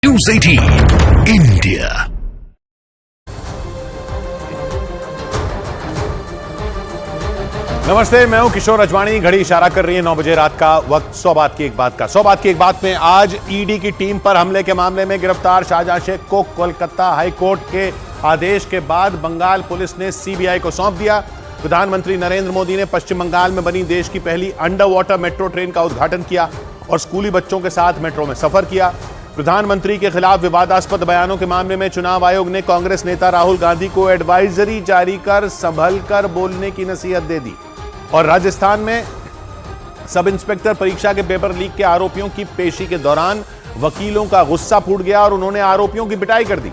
News 18 India. नमस्ते, मैं हूं किशोर अजवाणी। घड़ी इशारा कर रही है 9 बजे रात का वक्त। 100 बात की एक बात का 100 बात की एक बात में आज ईडी की टीम पर हमले के मामले में गिरफ्तार शाहजहां शेख को कोलकाता हाई कोर्ट के आदेश के बाद बंगाल पुलिस ने सीबीआई को सौंप दिया। प्रधानमंत्री नरेंद्र मोदी ने पश्चिम बंगाल में बनी देश की पहली अंडर वाटर मेट्रो ट्रेन का उद्घाटन किया और स्कूली बच्चों के साथ मेट्रो में सफर किया। प्रधानमंत्री के खिलाफ विवादास्पद बयानों के मामले में चुनाव आयोग ने कांग्रेस नेता राहुल गांधी को एडवाइजरी जारी कर संभल कर बोलने की नसीहत दे दी। और राजस्थान में सब इंस्पेक्टर परीक्षा के पेपर लीक के आरोपियों की पेशी के दौरान वकीलों का गुस्सा फूट गया और उन्होंने आरोपियों की पिटाई कर दी।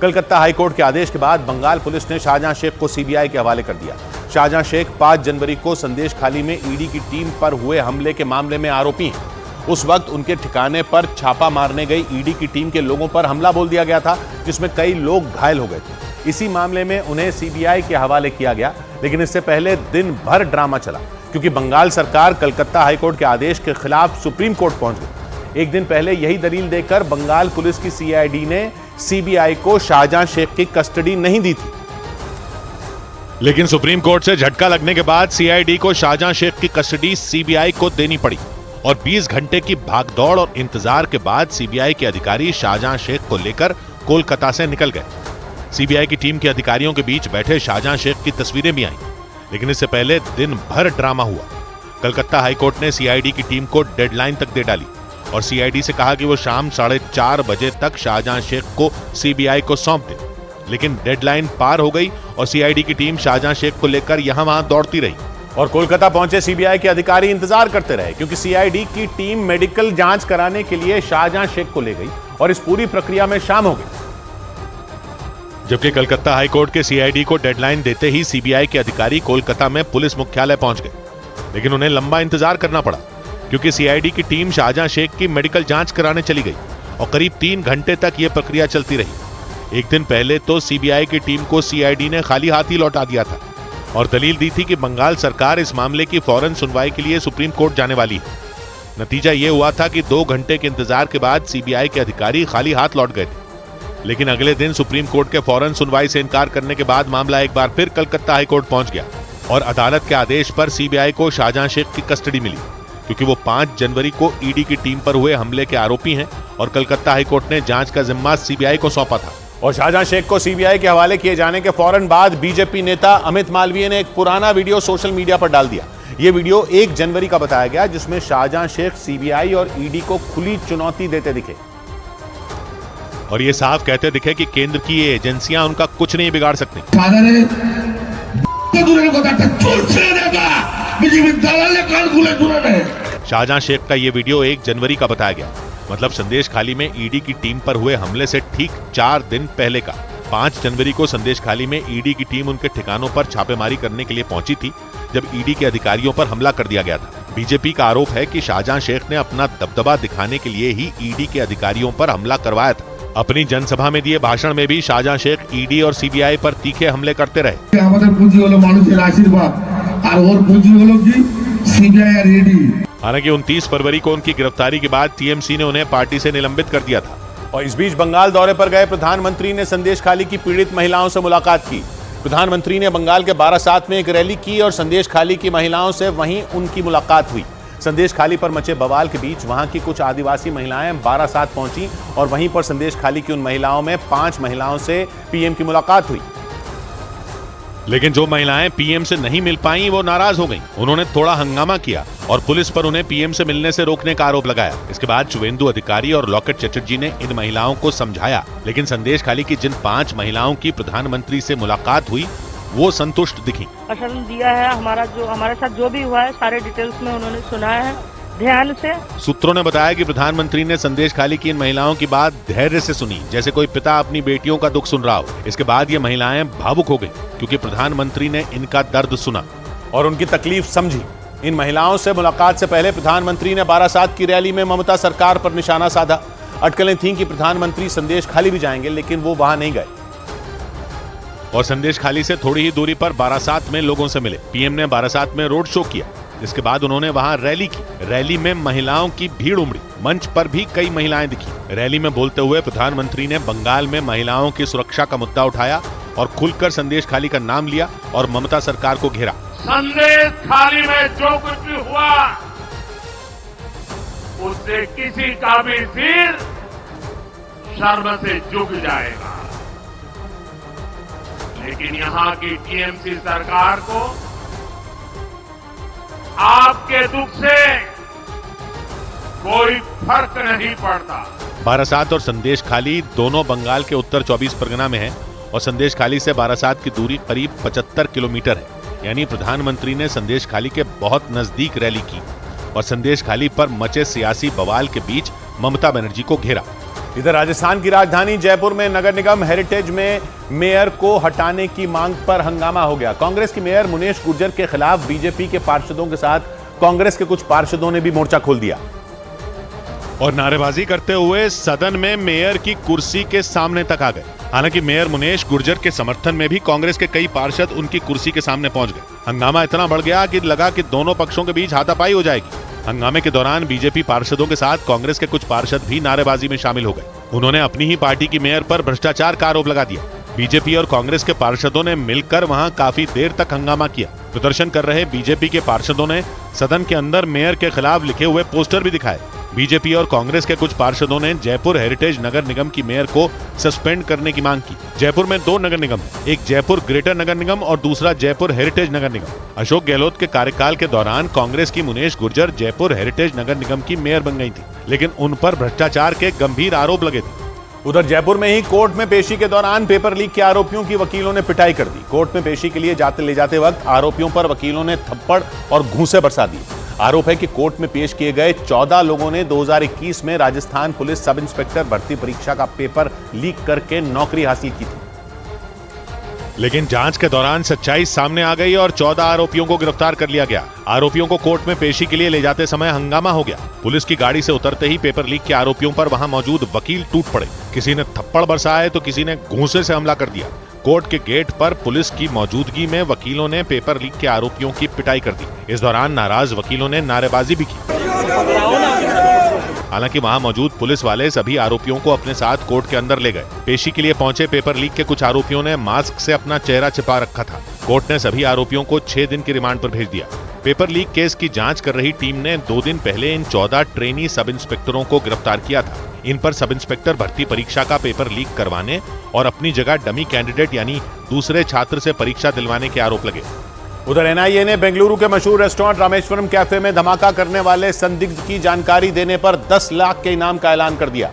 कलकत्ता हाईकोर्ट के आदेश के बाद बंगाल पुलिस ने शाहजहां शेख को सीबीआई के हवाले कर दिया। शाहजहां शेख 5 जनवरी को संदेश खाली में ईडी की टीम पर हुए हमले के मामले में आरोपी हैं। उस वक्त उनके ठिकाने पर छापा मारने गई ईडी की टीम के लोगों पर हमला बोल दिया गया था, जिसमें कई लोग घायल हो गए थे। इसी मामले में उन्हें सीबीआई के हवाले किया गया, लेकिन इससे पहले दिन भर ड्रामा चला क्योंकि बंगाल सरकार कलकत्ता हाईकोर्ट के आदेश के खिलाफ सुप्रीम कोर्ट पहुंच गई। एक दिन पहले यही दलील देकर बंगाल पुलिस की सीआईडी ने सीबीआई को शाहजहां शेख की कस्टडी नहीं दी थी, लेकिन सुप्रीम कोर्ट से झटका लगने के बाद सीआईडी को शाहजहां शेख की कस्टडी सीबीआई को देनी पड़ी और 20 घंटे की भागदौड़ और इंतजार के बाद सीबीआई के अधिकारी शाहजहां शेख को लेकर कोलकाता से निकल गए। सीबीआई की टीम के अधिकारियों के बीच बैठे शाहजहां शेख की तस्वीरें भी आईं, लेकिन इससे पहले दिन भर ड्रामा हुआ। कलकत्ता हाईकोर्ट ने सीआईडी की टीम को डेडलाइन तक दे डाली और सीआईडी से कहा कि वो शाम 4:30 बजे तक शाहजहां शेख को सीबीआई को सौंप दे, लेकिन डेडलाइन पार हो गई और सीआईडी की टीम शाहजहां शेख को लेकर यहां वहां दौड़ती रही और कोलकाता पहुंचे सीबीआई के अधिकारी इंतजार करते रहे क्योंकि सीआईडी की टीम मेडिकल जांच कराने के लिए शाहजहां शेख को ले गई और इस पूरी प्रक्रिया में शाम हो गई। जबकि कलकत्ता हाईकोर्ट के सीआईडी को डेडलाइन देते ही सीबीआई के अधिकारी कोलकाता में पुलिस मुख्यालय पहुंच गए, लेकिन उन्हें लंबा इंतजार करना पड़ा क्योंकि सीआईडी की टीम शाहजहां शेख की मेडिकल जांच कराने चली गई और करीब 3 घंटे तक यह प्रक्रिया चलती रही। एक दिन पहले तो सीबीआई की टीम को सीआईडी ने खाली हाथ ही लौटा दिया था और दलील दी थी कि बंगाल सरकार इस मामले की फौरन सुनवाई के लिए सुप्रीम कोर्ट जाने वाली है। नतीजा यह हुआ था कि 2 घंटे के इंतजार के बाद सीबीआई के अधिकारी खाली हाथ लौट गए थे, लेकिन अगले दिन सुप्रीम कोर्ट के फौरन सुनवाई से इनकार करने के बाद मामला एक बार फिर कलकत्ता हाईकोर्ट पहुंच गया और अदालत के आदेश पर सीबीआई को शाहजहां शेख की कस्टडी मिली क्योंकि वो 5 जनवरी को ईडी की टीम पर हुए हमले के आरोपी हैं और कलकत्ता हाईकोर्ट ने जांच का जिम्मा सीबीआई को सौंपा था। और शाहजहां शेख को सीबीआई के हवाले किए जाने के फौरन बाद बीजेपी नेता अमित मालवीय ने एक पुराना वीडियो सोशल मीडिया पर डाल दिया। यह वीडियो 1 जनवरी का बताया गया, जिसमें शाहजहां शेख सीबीआई और ईडी को खुली चुनौती देते दिखे और ये साफ कहते दिखे कि केंद्र की ये एजेंसियां उनका कुछ नहीं बिगाड़ सकती। शाहजहां शेख का ये वीडियो 1 जनवरी का बताया गया, मतलब संदेश खाली में ईडी की टीम पर हुए हमले से ठीक 4 दिन पहले का। 5 जनवरी को संदेश खाली में ईडी की टीम उनके ठिकानों पर छापेमारी करने के लिए पहुंची थी जब ईडी के अधिकारियों पर हमला कर दिया गया था। बीजेपी का आरोप है कि शाहजहां शेख ने अपना दबदबा दिखाने के लिए ही ईडी के अधिकारियों पर हमला करवाया था। अपनी जनसभा में दिए भाषण में भी शाहजहां शेख ईडी और सीबीआई पर तीखे हमले करते रहे। हालांकि 29 फरवरी को उनकी गिरफ्तारी के बाद टीएमसी ने उन्हें पार्टी से निलंबित कर दिया था। और इस बीच बंगाल दौरे पर गए प्रधानमंत्री ने संदेश खाली की पीड़ित महिलाओं से मुलाकात की। प्रधानमंत्री ने बंगाल के बारासात में एक रैली की और संदेश खाली की महिलाओं से वहीं उनकी मुलाकात हुई। संदेश खाली पर मचे बवाल के बीच वहां की कुछ आदिवासी महिलाएं बारासात पहुंची और वहीं पर संदेश खाली की उन महिलाओं में 5 महिलाओं से पीएम की मुलाकात हुई, लेकिन जो महिलाएं पीएम से नहीं मिल पाईं वो नाराज हो गईं। उन्होंने थोड़ा हंगामा किया और पुलिस पर उन्हें पीएम से मिलने से रोकने का आरोप लगाया। इसके बाद शुवेंदु अधिकारी और लॉकेट चटर्जी ने इन महिलाओं को समझाया, लेकिन संदेश खाली की जिन 5 महिलाओं की प्रधानमंत्री से मुलाकात हुई वो संतुष्ट दिखी। आश्वासन दिया है, हमारे साथ जो भी हुआ है सारे डिटेल्स में उन्होंने सुना है ध्यान से। सूत्रों ने बताया कि प्रधानमंत्री ने संदेश खाली की इन महिलाओं की बात धैर्य से सुनी, जैसे कोई पिता अपनी बेटियों का दुख सुन रहा हो। इसके बाद ये महिलाएं भावुक हो गईं क्योंकि प्रधानमंत्री ने इनका दर्द सुना और उनकी तकलीफ समझी। इन महिलाओं से मुलाकात से पहले प्रधानमंत्री ने बारासात की रैली में ममता सरकार पर निशाना साधा। अटकलें थीं कि प्रधानमंत्री संदेश खाली भी जाएंगे, लेकिन वो वहां नहीं गए और संदेश खाली से थोड़ी ही दूरी पर बारासात में लोगों से मिले। पीएम ने बारासात में रोड शो किया, जिसके बाद उन्होंने वहां रैली की। रैली में महिलाओं की भीड़ उमड़ी। मंच पर भी कई महिलाएं दिखी। रैली में बोलते हुए प्रधानमंत्री ने बंगाल में महिलाओं की सुरक्षा का मुद्दा उठाया और खुलकर संदेश खाली का नाम लिया और ममता सरकार को घेरा। संदेश खाली में जो कुछ भी हुआ उससे किसी का भी सिर शर्म से झुक जाएगा, लेकिन यहां की टीएमसी सरकार को आपके दुख से कोई फर्क नहीं पड़ता। बारासात और संदेश खाली दोनों बंगाल के उत्तर 24 परगना में है और संदेश खाली से बारासात की दूरी करीब 75 किलोमीटर है। यानी प्रधानमंत्री ने संदेश खाली के बहुत नजदीक रैली की और संदेश खाली पर मचे सियासी बवाल के बीच ममता बनर्जी को घेरा। इधर राजस्थान की राजधानी जयपुर में नगर निगम हेरिटेज में मेयर को हटाने की मांग पर हंगामा हो गया। कांग्रेस की मेयर मुनेश गुर्जर के खिलाफ बीजेपी के पार्षदों के साथ कांग्रेस के कुछ पार्षदों ने भी मोर्चा खोल दिया और नारेबाजी करते हुए सदन में मेयर की कुर्सी के सामने तक आ गए। हालांकि मेयर मुनेश गुर्जर के समर्थन में भी कांग्रेस के कई पार्षद उनकी कुर्सी के सामने पहुंच गए। हंगामा इतना बढ़ गया कि लगा कि दोनों पक्षों के बीच हाथापाई हो जाएगी। हंगामे के दौरान बीजेपी पार्षदों के साथ कांग्रेस के कुछ पार्षद भी नारेबाजी में शामिल हो गए। उन्होंने अपनी ही पार्टी की मेयर पर भ्रष्टाचार का आरोप लगा दिया। बीजेपी और कांग्रेस के पार्षदों ने मिलकर वहां काफी देर तक हंगामा किया। प्रदर्शन कर रहे बीजेपी के पार्षदों ने सदन के अंदर मेयर के खिलाफ लिखे हुए पोस्टर भी दिखाए। बीजेपी और कांग्रेस के कुछ पार्षदों ने जयपुर हेरिटेज नगर निगम की मेयर को सस्पेंड करने की मांग की। जयपुर में 2 नगर निगम हैं, एक जयपुर ग्रेटर नगर निगम और दूसरा जयपुर हेरिटेज नगर निगम। अशोक गहलोत के कार्यकाल के दौरान कांग्रेस की मुनेश गुर्जर जयपुर हेरिटेज नगर निगम की मेयर बन गई थी, लेकिन उन पर भ्रष्टाचार के गंभीर आरोप लगे थे। उधर जयपुर में ही कोर्ट में पेशी के दौरान पेपर लीक के आरोपियों की वकीलों ने पिटाई कर दी। कोर्ट में पेशी के लिए ले जाते वक्त आरोपियों पर वकीलों ने थप्पड़ और घूंसे बरसा दिए। आरोप है कि कोर्ट में पेश किए गए 14 लोगों ने 2021 में राजस्थान पुलिस सब इंस्पेक्टर भर्ती परीक्षा का पेपर लीक करके नौकरी हासिल की थी, लेकिन जांच के दौरान सच्चाई सामने आ गई और 14 आरोपियों को गिरफ्तार कर लिया गया। आरोपियों को कोर्ट में पेशी के लिए ले जाते समय हंगामा हो गया। पुलिस की गाड़ी से उतरते ही पेपर लीक के आरोपियों पर वहां मौजूद वकील टूट पड़े। किसी ने थप्पड़ बरसाए तो किसी ने घूंसे से हमला कर दिया। कोर्ट के गेट पर पुलिस की मौजूदगी में वकीलों ने पेपर लीक के आरोपियों की पिटाई कर दी। इस दौरान नाराज वकीलों ने नारेबाजी भी की। हालांकि वहां मौजूद पुलिस वाले सभी आरोपियों को अपने साथ कोर्ट के अंदर ले गए। पेशी के लिए पहुंचे पेपर लीक के कुछ आरोपियों ने मास्क से अपना चेहरा छिपा रखा था। कोर्ट ने सभी आरोपियों को 6 दिन की रिमांड पर भेज दिया। पेपर लीक केस की जांच कर रही टीम ने 2 दिन पहले इन 14 ट्रेनी सब इंस्पेक्टरों को गिरफ्तार किया था। इन पर सब इंस्पेक्टर भर्ती परीक्षा का पेपर लीक करवाने और अपनी जगह डमी कैंडिडेट यानी दूसरे छात्र से परीक्षा दिलवाने के आरोप लगे। उधर एनआईए ने बेंगलुरु के मशहूर रेस्टोरेंट रामेश्वरम कैफे में धमाका करने वाले संदिग्ध की जानकारी देने पर 10 लाख के इनाम का ऐलान कर दिया।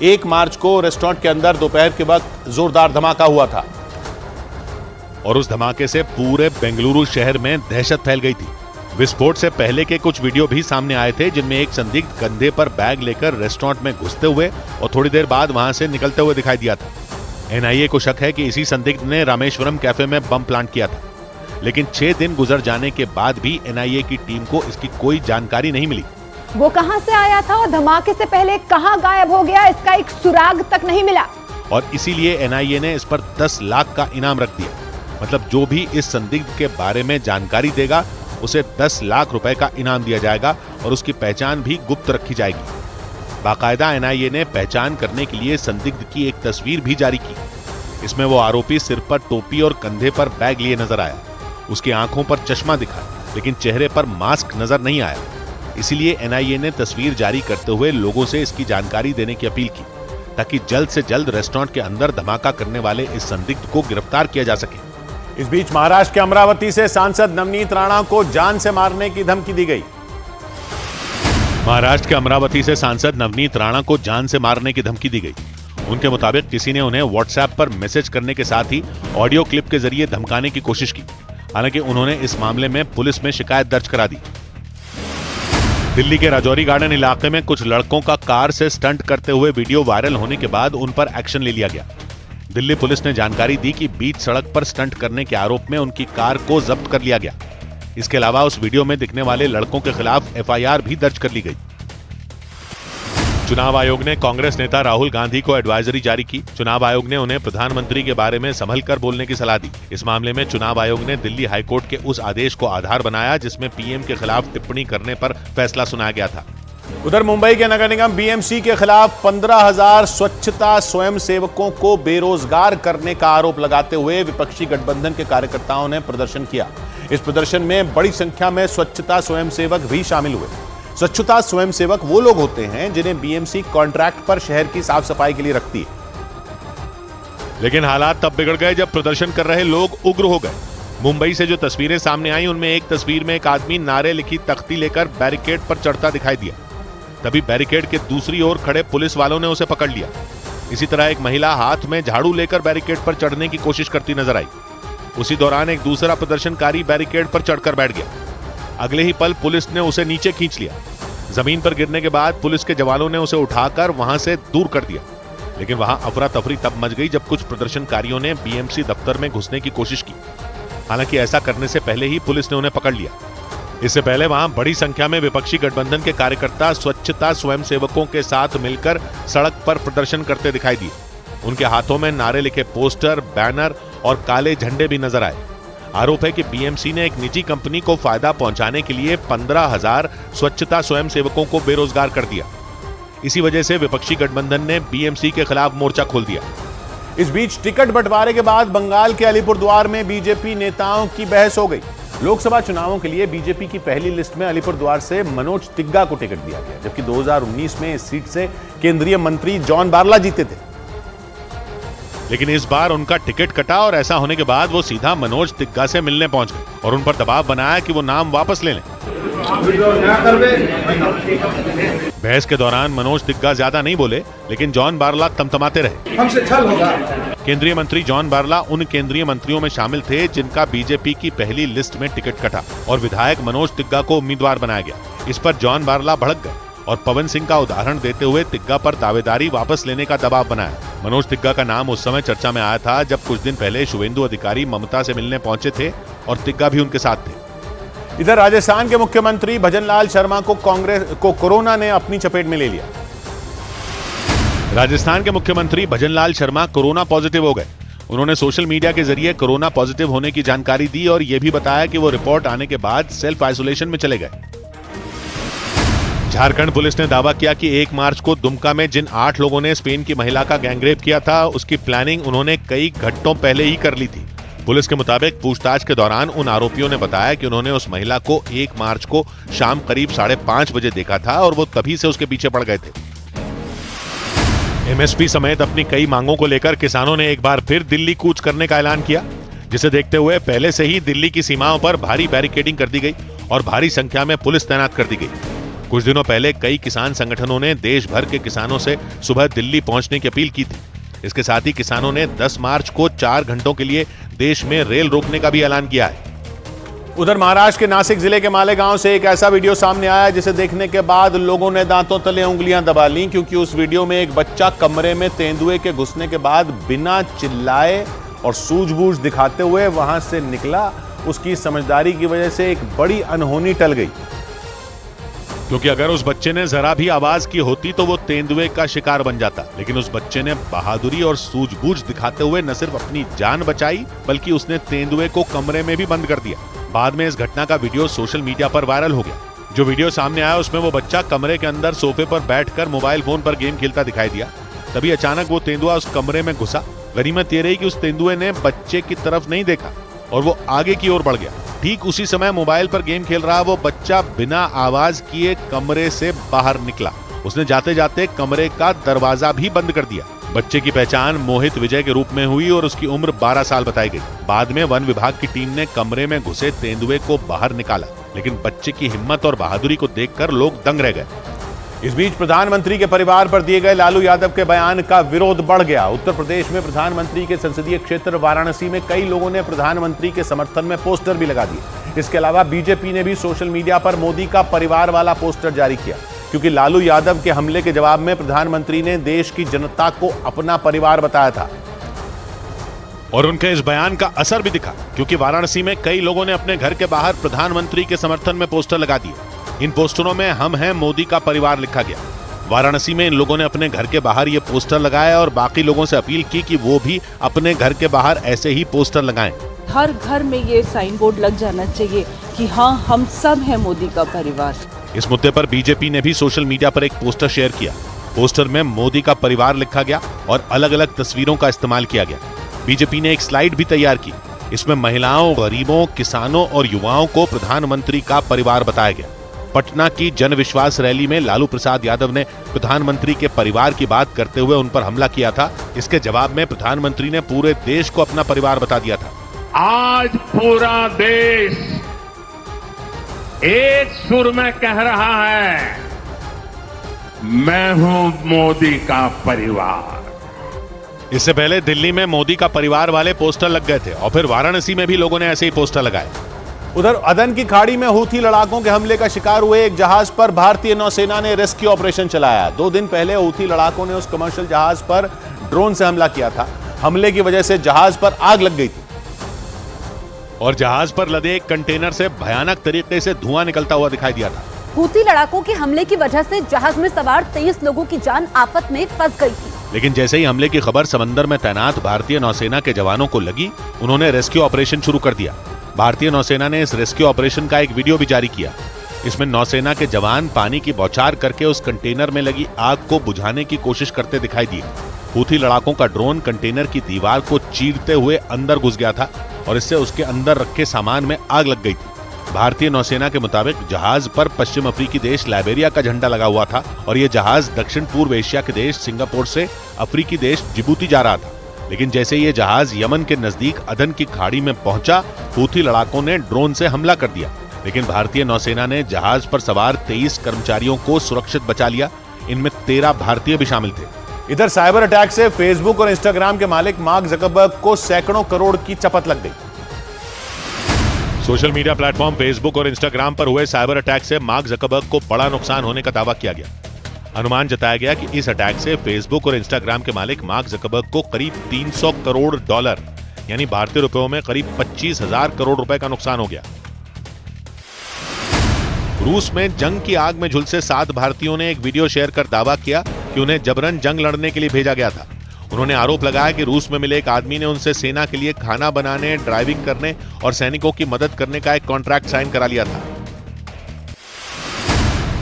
1 मार्च को रेस्टोरेंट के अंदर दोपहर के वक्त जोरदार धमाका हुआ था और उस धमाके से पूरे बेंगलुरु शहर में दहशत फैल गई थी। विस्फोट से पहले के कुछ वीडियो भी सामने आए थे, जिनमें एक संदिग्ध कंधे पर बैग लेकर रेस्टोरेंट में घुसते हुए और थोड़ी देर बाद वहां से निकलते हुए दिखाई दिया था। एनआईए को शक है कि इसी संदिग्ध ने रामेश्वरम कैफे में बम प्लांट किया था, लेकिन 6 दिन गुजर जाने के बाद भी एनआईए की टीम को इसकी कोई जानकारी नहीं मिली। वो कहां से आया था और धमाके से पहले कहां गायब हो गया, इसका एक सुराग तक नहीं मिला और इसीलिए एनआईए ने इस पर 10 लाख का इनाम रख दिया। मतलब जो भी इस संदिग्ध के बारे में जानकारी देगा उसे 10 लाख रुपए का इनाम दिया जाएगा और उसकी पहचान भी गुप्त रखी जाएगी। बाकायदा एनआईए ने पहचान करने के लिए संदिग्ध की एक तस्वीर भी जारी की। इसमें वो आरोपी सिर पर टोपी और कंधे पर बैग लिए नजर आया। उसकी आंखों पर चश्मा दिखा, लेकिन चेहरे पर मास्क नजर नहीं आया। इसीलिए एनआईए ने तस्वीर जारी करते हुए लोगों से इसकी जानकारी देने की अपील की, ताकि जल्द से जल्द रेस्टोरेंट के अंदर धमाका करने वाले इस संदिग्ध को गिरफ्तार किया जा सके। इस बीच महाराष्ट्र के अमरावती से सांसद नवनीत राणा को जान से मारने की धमकी दी गई। महाराष्ट्र के अमरावती से सांसद नवनीत राणा को जान से मारने की धमकी दी गई। उनके मुताबिक किसी ने उन्हें व्हाट्सएप पर मैसेज करने के साथ ही ऑडियो क्लिप के जरिए धमकाने की कोशिश की। हालांकि उन्होंने इस मामले में पुलिस में शिकायत दर्ज करा दी। दिल्ली के राजौरी गार्डन इलाके में कुछ लड़कों का कार से स्टंट करते हुए वीडियो वायरल होने के बाद उन पर एक्शन ले लिया गया। दिल्ली पुलिस ने जानकारी दी कि बीच सड़क पर स्टंट करने के आरोप में उनकी कार को जब्त कर लिया गया। इसके अलावा उस वीडियो में दिखने वाले लड़कों के खिलाफ एफआईआर भी दर्ज कर ली गई। चुनाव आयोग ने कांग्रेस नेता राहुल गांधी को एडवाइजरी जारी की। चुनाव आयोग ने उन्हें प्रधानमंत्री के बारे में संभलकर बोलने की सलाह दी। इस मामले में चुनाव आयोग ने दिल्ली हाईकोर्ट के उस आदेश को आधार बनाया जिसमें पीएम के खिलाफ टिप्पणी करने पर फैसला सुनाया गया था। उधर मुंबई के नगर निगम बीएमसी के खिलाफ 15,000 स्वच्छता स्वयंसेवकों को बेरोजगार करने का आरोप लगाते हुए विपक्षी गठबंधन के कार्यकर्ताओं ने प्रदर्शन किया। इस प्रदर्शन में बड़ी संख्या में स्वच्छता स्वयंसेवक भी शामिल हुए। स्वच्छता स्वयंसेवक वो लोग होते हैं जिन्हें बीएमसी कॉन्ट्रैक्ट पर शहर की साफ सफाई के लिए रखती है। लेकिन हालात तब बिगड़ गए जब प्रदर्शन कर रहे लोग उग्र हो गए। मुंबई से जो तस्वीरें सामने आई उनमें एक तस्वीर में एक आदमी नारे लिखी तख्ती लेकर बैरिकेड पर चढ़ता दिखाई दिया। तभी बैरिकेड के दूसरी ओर खड़े पुलिस वालों ने उसे पकड़ लिया। इसी तरह एक महिला हाथ में झाड़ू लेकर बैरिकेड पर चढ़ने की कोशिश करती नजर आई। उसी दौरान एक दूसरा प्रदर्शनकारी बैरिकेड पर चढ़कर बैठ गया। अगले ही पल पुलिस ने उसे नीचे खींच लिया। जमीन पर गिरने के बाद पुलिस के जवानों ने उसे उठाकर वहां से दूर कर दिया। लेकिन वहां अफरा तफरी तब मच गई जब कुछ प्रदर्शनकारियों ने बीएमसी दफ्तर में घुसने की कोशिश की। हालांकि ऐसा करने से पहले ही पुलिस ने उन्हें पकड़ लिया। इससे पहले वहां बड़ी संख्या में विपक्षी गठबंधन के कार्यकर्ता स्वच्छता स्वयंसेवकों के साथ मिलकर सड़क पर प्रदर्शन करते दिखाई दिए। उनके हाथों में नारे लिखे पोस्टर, बैनर और काले झंडे भी नजर आए। आरोप है कि बीएमसी ने एक निजी कंपनी को फायदा पहुंचाने के लिए 15,000 स्वच्छता स्वयंसेवकों को बेरोजगार कर दिया। इसी वजह से विपक्षी गठबंधन ने बीएमसी के खिलाफ मोर्चा खोल दिया। इस बीच टिकट बंटवारे के बाद बंगाल के अलीपुरद्वार में बीजेपी नेताओं की बहस हो गई। लोकसभा चुनावों के लिए बीजेपी की पहली लिस्ट में अलीपुरद्वार से मनोज तिग्गा को टिकट दिया गया, जबकि 2019 में इस सीट से केंद्रीय मंत्री जॉन बारला जीते थे। लेकिन इस बार उनका टिकट कटा और ऐसा होने के बाद वो सीधा मनोज तिग्गा से मिलने पहुंच गए और उन पर दबाव बनाया कि वो नाम वापस ले लें। बहस के दौरान मनोज तिग्गा ज्यादा नहीं बोले, लेकिन जॉन बारला तमतमाते रहे। हमसे छल होगा। केंद्रीय मंत्री जॉन बारला उन केंद्रीय मंत्रियों में शामिल थे जिनका बीजेपी की पहली लिस्ट में टिकट कटा और विधायक मनोज तिग्गा को उम्मीदवार बनाया गया। इस पर जॉन बारला भड़क गए और पवन सिंह का उदाहरण देते हुए तिग्गा पर दावेदारी वापस लेने का दबाव बनाया। मनोज तिग्गा का नाम उस समय चर्चा में आया था जब कुछ दिन पहले शुभेंदु अधिकारी ममता से मिलने पहुंचे थे और तिग्गा भी उनके साथ थे। इधर राजस्थान के मुख्यमंत्री भजनलाल शर्मा को कांग्रेस को कोरोना ने अपनी चपेट में ले लिया। राजस्थान के मुख्यमंत्री भजनलाल शर्मा कोरोना पॉजिटिव हो गए। उन्होंने सोशल मीडिया के जरिए कोरोना पॉजिटिव होने की जानकारी दी और यह भी बताया कि वो रिपोर्ट आने के बाद सेल्फ आइसोलेशन में चले गए। झारखंड पुलिस ने दावा किया कि 1 मार्च को दुमका में जिन 8 लोगों ने स्पेन की महिला का गैंगरेप किया था, उसकी प्लानिंग उन्होंने कई घंटों पहले ही कर ली थी। पुलिस के मुताबिक पूछताछ के दौरान उन आरोपियों ने बताया कि उन्होंने उस महिला को 1 मार्च को शाम करीब 5:30 बजे देखा था और वो तभी से उसके पीछे पड़ गए थे। एमएसपी समेत अपनी कई मांगों को लेकर किसानों ने एक बार फिर दिल्ली कूच करने का ऐलान किया, जिसे देखते हुए पहले से ही दिल्ली की सीमाओं पर भारी बैरिकेडिंग कर दी गई और भारी संख्या में पुलिस तैनात कर दी गई। कुछ दिनों पहले कई किसान संगठनों ने देश भर के किसानों से सुबह दिल्ली पहुंचने की अपील की थी। इसके साथ ही किसानों ने 10 मार्च को 4 घंटों के लिए देश में रेल रोकने का भी ऐलान किया है। उधर महाराष्ट्र के नासिक जिले के मालेगांव से एक ऐसा वीडियो सामने आया जिसे देखने के बाद लोगों ने दांतों तले उंगलियां दबा लीं, क्योंकि उस वीडियो में एक बच्चा कमरे में तेंदुए के घुसने के बाद बिना चिल्लाए और सूझबूझ दिखाते हुए वहां से निकला। उसकी समझदारी की वजह से एक बड़ी अनहोनी टल गई, क्योंकि अगर उस बच्चे ने जरा भी आवाज की होती तो वो तेंदुए का शिकार बन जाता। लेकिन उस बच्चे ने बहादुरी और सूझबूझ दिखाते हुए न सिर्फ अपनी जान बचाई, बल्कि उसने तेंदुए को कमरे में भी बंद कर दिया। बाद में इस घटना का वीडियो सोशल मीडिया पर वायरल हो गया। जो वीडियो सामने आया उसमें वो बच्चा कमरे के अंदर सोफे पर बैठकर मोबाइल फोन पर गेम खेलता दिखाई दिया। तभी अचानक वो तेंदुआ उस कमरे में घुसा। गनीमत ये रही कि उस तेंदुए ने बच्चे की तरफ नहीं देखा और वो आगे की ओर बढ़ गया। ठीक उसी समय मोबाइल पर गेम खेल रहा वो बच्चा बिना आवाज किए कमरे से बाहर निकला। उसने जाते जाते कमरे का दरवाजा भी बंद कर दिया। बच्चे की पहचान मोहित विजय के रूप में हुई और उसकी उम्र 12 साल बताई गई। बाद में वन विभाग की टीम ने कमरे में घुसे तेंदुए को बाहर निकाला, लेकिन बच्चे की हिम्मत और बहादुरी को देखकर लोग दंग रह गए। इस बीच प्रधानमंत्री के परिवार पर दिए गए लालू यादव के बयान का विरोध बढ़ गया। उत्तर प्रदेश में प्रधानमंत्री के संसदीय क्षेत्र वाराणसी में कई लोगों ने प्रधानमंत्री के समर्थन में पोस्टर भी लगा दिए। इसके अलावा बीजेपी ने भी सोशल मीडिया पर मोदी का परिवार वाला पोस्टर जारी किया, क्योंकि लालू यादव के हमले के जवाब में प्रधानमंत्री ने देश की जनता को अपना परिवार बताया था। और उनके इस बयान का असर भी दिखा, क्योंकि वाराणसी में कई लोगों ने अपने घर के बाहर प्रधानमंत्री के समर्थन में पोस्टर लगा दिए। इन पोस्टरों में हम हैं मोदी का परिवार लिखा गया। वाराणसी में इन लोगों ने अपने घर के बाहर ये पोस्टर लगाया और बाकी लोगों से अपील की कि वो भी अपने घर के बाहर ऐसे ही पोस्टर लगाएं। हर घर में ये साइन बोर्ड लग जाना चाहिए कि हाँ, हम सब हैं मोदी का परिवार। इस मुद्दे पर बीजेपी ने भी सोशल मीडिया पर एक पोस्टर शेयर किया। पोस्टर में मोदी का परिवार लिखा गया और अलग अलग तस्वीरों का इस्तेमाल किया गया। बीजेपी ने एक स्लाइड भी तैयार की। इसमें महिलाओं, गरीबों, किसानों और युवाओं को प्रधानमंत्री का परिवार बताया गया। पटना की जन विश्वास रैली में लालू प्रसाद यादव ने प्रधानमंत्री के परिवार की बात करते हुए उन पर हमला किया था। इसके जवाब में प्रधानमंत्री ने पूरे देश को अपना परिवार बता दिया था। आज पूरा देश एक सुर में कह रहा है, मैं हूं मोदी का परिवार। इससे पहले दिल्ली में मोदी का परिवार वाले पोस्टर लग गए थे और फिर वाराणसी में भी लोगों ने ऐसे ही पोस्टर लगाए। उधर अदन की खाड़ी में हूथी लड़ाकों के हमले का शिकार हुए एक जहाज पर भारतीय नौसेना ने रेस्क्यू ऑपरेशन चलाया। 2 दिन पहले हूथी लड़ाकों ने उस कमर्शियल जहाज पर ड्रोन से हमला किया था। हमले की वजह से जहाज पर आग लग गई थी और जहाज पर लदे एक कंटेनर से भयानक तरीके से धुआं निकलता हुआ दिखाई दिया था। हूथी लड़ाकों के हमले की वजह से जहाज में सवार 23 लोगों की जान आफत में फंस गई थी। लेकिन जैसे ही हमले की खबर समंदर में तैनात भारतीय नौसेना के जवानों को लगी, उन्होंने रेस्क्यू ऑपरेशन शुरू कर दिया। भारतीय नौसेना ने इस रेस्क्यू ऑपरेशन का एक वीडियो भी जारी किया। इसमें नौसेना के जवान पानी की बौछार करके उस कंटेनर में लगी आग को बुझाने की कोशिश करते दिखाई दिए। हूथी लड़ाकों का ड्रोन कंटेनर की दीवार को चीरते हुए अंदर घुस गया था और इससे उसके अंदर रखे सामान में आग लग गई थी। भारतीय नौसेना के मुताबिक जहाज पर पश्चिम अफ्रीकी देश लाइबेरिया का झंडा लगा हुआ था और यह जहाज दक्षिण पूर्व एशिया के देश सिंगापुर से अफ्रीकी देश जिबूती जा रहा था। लेकिन जैसे ये जहाज यमन के नजदीक अदन की खाड़ी में पहुंचा, हूथी लड़ाकों ने ड्रोन से हमला कर दिया। लेकिन भारतीय नौसेना ने जहाज पर सवार 23 कर्मचारियों को सुरक्षित बचा लिया। इनमें 13 भारतीय भी शामिल थे। इधर साइबर अटैक से फेसबुक और इंस्टाग्राम के मालिक मार्क जकरबर्ग को सैकड़ों करोड़ की चपत लग गई। सोशल मीडिया प्लेटफॉर्म फेसबुक और इंस्टाग्राम पर हुए साइबर अटैक से मार्क जकरबर्ग को बड़ा नुकसान होने का दावा किया गया। अनुमान जताया गया कि इस अटैक से फेसबुक और इंस्टाग्राम के मालिक मार्क जकरबर्ग को करीब $300 करोड़ यानी भारतीय रुपयों में करीब 25,000 करोड़ रुपए का नुकसान हो गया। रूस में जंग की आग में झुलसे 7 भारतीयों ने एक वीडियो शेयर कर दावा किया कि उन्हें जबरन जंग लड़ने के लिए भेजा गया था। उन्होंने आरोप लगाया कि रूस में मिले एक आदमी ने उनसे सेना के लिए खाना बनाने, ड्राइविंग करने और सैनिकों की मदद करने का एक कॉन्ट्रैक्ट साइन करा लिया था।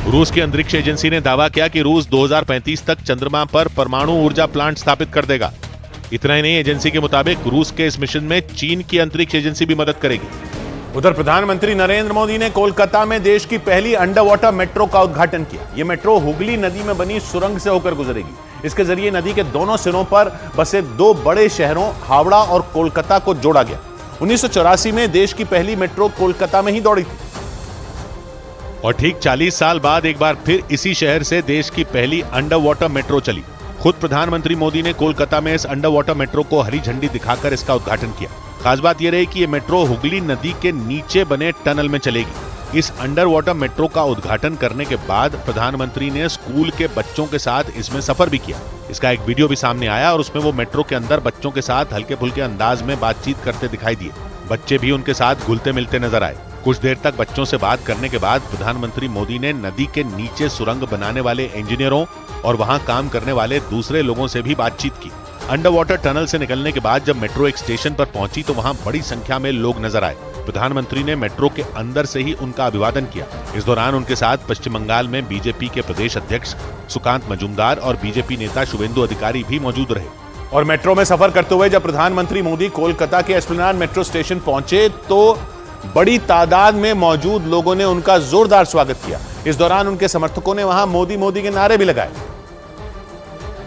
रूस की अंतरिक्ष एजेंसी ने दावा किया कि रूस 2035 तक चंद्रमा पर परमाणु ऊर्जा प्लांट स्थापित कर देगा। इतना ही नहीं, एजेंसी के मुताबिक रूस के इस मिशन में चीन की अंतरिक्ष एजेंसी भी मदद करेगी। उधर प्रधानमंत्री नरेंद्र मोदी ने कोलकाता में देश की पहली अंडर वाटर मेट्रो का उद्घाटन किया। ये मेट्रो हुगली नदी में बनी सुरंग से होकर गुजरेगी। इसके जरिए नदी के दोनों सिरों पर बसे 2 बड़े शहरों हावड़ा और कोलकाता को जोड़ा गया। 1984 में देश की पहली मेट्रो कोलकाता में ही दौड़ी थी और ठीक 40 साल बाद एक बार फिर इसी शहर से देश की पहली अंडर वाटर मेट्रो चली। खुद प्रधानमंत्री मोदी ने कोलकाता में इस अंडर वाटर मेट्रो को हरी झंडी दिखाकर इसका उद्घाटन किया। खास बात यह रही कि ये मेट्रो हुगली नदी के नीचे बने टनल में चलेगी। इस अंडर वाटर मेट्रो का उद्घाटन करने के बाद प्रधानमंत्री ने स्कूल के बच्चों के साथ इसमें सफर भी किया। इसका एक वीडियो भी सामने आया और उसमें वो मेट्रो के अंदर बच्चों के साथ हल्के फुल्के अंदाज में बातचीत करते दिखाई दिए। बच्चे भी उनके साथ घुलते मिलते नजर आए। कुछ देर तक बच्चों से बात करने के बाद प्रधानमंत्री मोदी ने नदी के नीचे सुरंग बनाने वाले इंजीनियरों और वहां काम करने वाले दूसरे लोगों से भी बातचीत की। अंडर वाटर टनल से निकलने के बाद जब मेट्रो एक स्टेशन पर पहुंची तो वहां बड़ी संख्या में लोग नजर आए। प्रधानमंत्री ने मेट्रो के अंदर से ही उनका अभिवादन किया। इस दौरान उनके साथ पश्चिम बंगाल में बीजेपी के प्रदेश अध्यक्ष सुकांत मजूमदार और बीजेपी नेता शुभेंदु अधिकारी भी मौजूद रहे। और मेट्रो में सफर करते हुए जब प्रधानमंत्री मोदी कोलकाता के एस्प्लेनेड मेट्रो स्टेशन पहुंचे तो बड़ी तादाद में मौजूद लोगों ने उनका जोरदार स्वागत किया। इस दौरान उनके समर्थकों ने वहां मोदी मोदी के नारे भी लगाए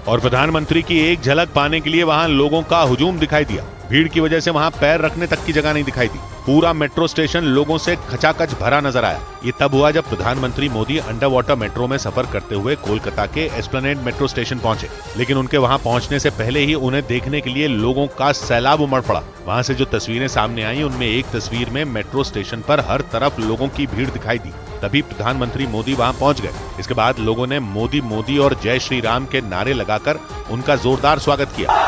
और प्रधानमंत्री की एक झलक पाने के लिए वहां लोगों का हुजूम दिखाई दिया। भीड़ की वजह से वहां पैर रखने तक की जगह नहीं दिखाई दी। पूरा मेट्रो स्टेशन लोगों से खचाखच भरा नजर आया। ये तब हुआ जब प्रधानमंत्री मोदी अंडर वाटर मेट्रो में सफर करते हुए कोलकाता के एस्प्लेनेड मेट्रो स्टेशन पहुंचे। लेकिन उनके वहां पहुंचने से पहले ही उन्हें देखने के लिए लोगों का सैलाब उमड़ पड़ा। वहां से जो तस्वीरें सामने आई उनमें एक तस्वीर में मेट्रो स्टेशन पर हर तरफ लोगों की भीड़ दिखाई दी। तभी प्रधानमंत्री मोदी वहां पहुंच गए। इसके बाद लोगों ने मोदी मोदी और जय श्री राम के नारे लगाकर उनका जोरदार स्वागत किया।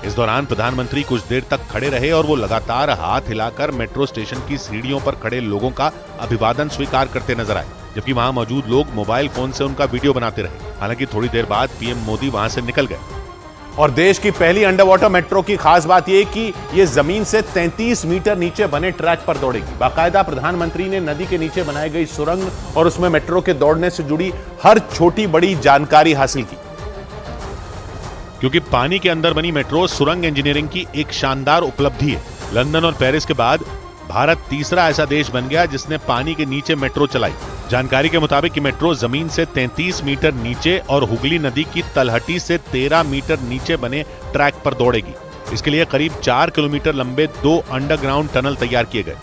इस दौरान प्रधानमंत्री कुछ देर तक खड़े रहे और वो लगातार हाथ हिलाकर मेट्रो स्टेशन की सीढ़ियों पर खड़े लोगों का अभिवादन स्वीकार करते नजर आए, जबकि वहां मौजूद लोग मोबाइल फोन से उनका वीडियो बनाते रहे। हालांकि थोड़ी देर बाद पीएम मोदी वहां से निकल गए। और देश की पहली अंडर वाटर मेट्रो की खास बात यह कि यह जमीन से 33 मीटर नीचे बने ट्रैक पर दौड़ेगी। बाकायदा प्रधानमंत्री ने नदी के नीचे बनाई गई सुरंग और उसमें मेट्रो के दौड़ने से जुड़ी हर छोटी बड़ी जानकारी हासिल की। क्योंकि पानी के अंदर बनी मेट्रो सुरंग इंजीनियरिंग की एक शानदार उपलब्धि है। लंदन और पेरिस के बाद भारत तीसरा ऐसा देश बन गया जिसने पानी के नीचे मेट्रो चलाई। जानकारी के मुताबिक कि मेट्रो जमीन से 33 मीटर नीचे और हुगली नदी की तलहटी से 13 मीटर नीचे बने ट्रैक पर दौड़ेगी। इसके लिए करीब 4 किलोमीटर लंबे 2 अंडरग्राउंड टनल तैयार किए गए।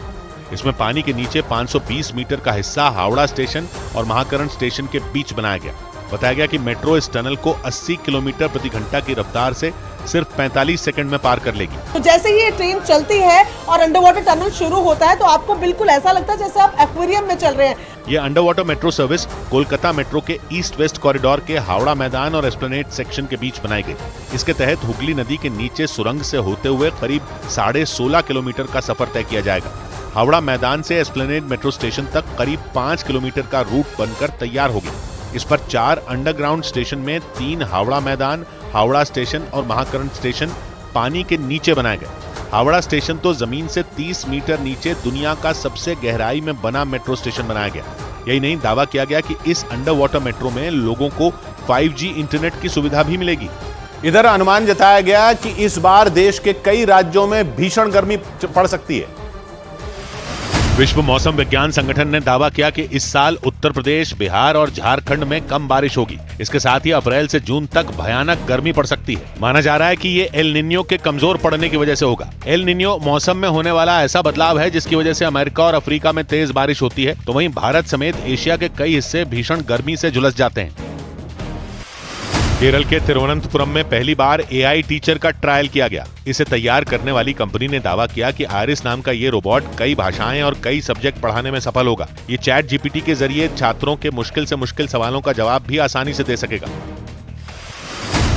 इसमें पानी के नीचे 520 मीटर का हिस्सा हावड़ा स्टेशन और महाकरण स्टेशन के बीच बनाया गया। बताया गया कि मेट्रो इस टनल को 80 किलोमीटर प्रति घंटा की रफ्तार से सिर्फ 45 सेकंड में पार कर लेगी। तो जैसे ही ये ट्रेन चलती है और अंडर वाटर टनल शुरू होता है तो आपको बिल्कुल ऐसा लगता है जैसे आप एक्वेरियम में चल रहे हैं। ये under water metro service Kolkata metro के ईस्ट वेस्ट कॉरिडोर के हावड़ा मैदान और एस्प्लेनेड सेक्शन के बीच बनाई गई। इसके तहत हुगली नदी के नीचे सुरंग से होते हुए करीब 16.5 किलोमीटर का सफर तय किया जाएगा। हावड़ा मैदान से एस्प्लेनेड मेट्रो स्टेशन तक करीब 5 किलोमीटर का रूट बनकर तैयार होगी। इस पर 4 अंडरग्राउंड स्टेशन में 3 हावड़ा मैदान, हावड़ा स्टेशन और महाकरण स्टेशन पानी के नीचे बनाए गए। हावड़ा स्टेशन तो जमीन से 30 मीटर नीचे दुनिया का सबसे गहराई में बना मेट्रो स्टेशन बनाया गया। यही नहीं, दावा किया गया कि इस अंडर वाटर मेट्रो में लोगों को 5G इंटरनेट की सुविधा भी मिलेगी। इधर अनुमान जताया गया कि इस बार देश के कई राज्यों में भीषण गर्मी पड़ सकती है। विश्व मौसम विज्ञान संगठन ने दावा किया कि इस साल उत्तर प्रदेश, बिहार और झारखंड में कम बारिश होगी। इसके साथ ही अप्रैल से जून तक भयानक गर्मी पड़ सकती है। माना जा रहा है कि ये एल निन्यो के कमजोर पड़ने की वजह से होगा। एल निन्यो मौसम में होने वाला ऐसा बदलाव है जिसकी वजह से अमेरिका और अफ्रीका में तेज बारिश होती है, तो वहीं भारत समेत एशिया के कई हिस्से भीषण गर्मी से झुलस जाते हैं। केरल के तिरुवनंतपुरम में पहली बार AI टीचर का ट्रायल किया गया। इसे तैयार करने वाली कंपनी ने दावा किया कि आरिस नाम का ये रोबोट कई भाषाएं और कई सब्जेक्ट पढ़ाने में सफल होगा। ये चैट GPT के जरिए छात्रों के मुश्किल से मुश्किल सवालों का जवाब भी आसानी से दे सकेगा।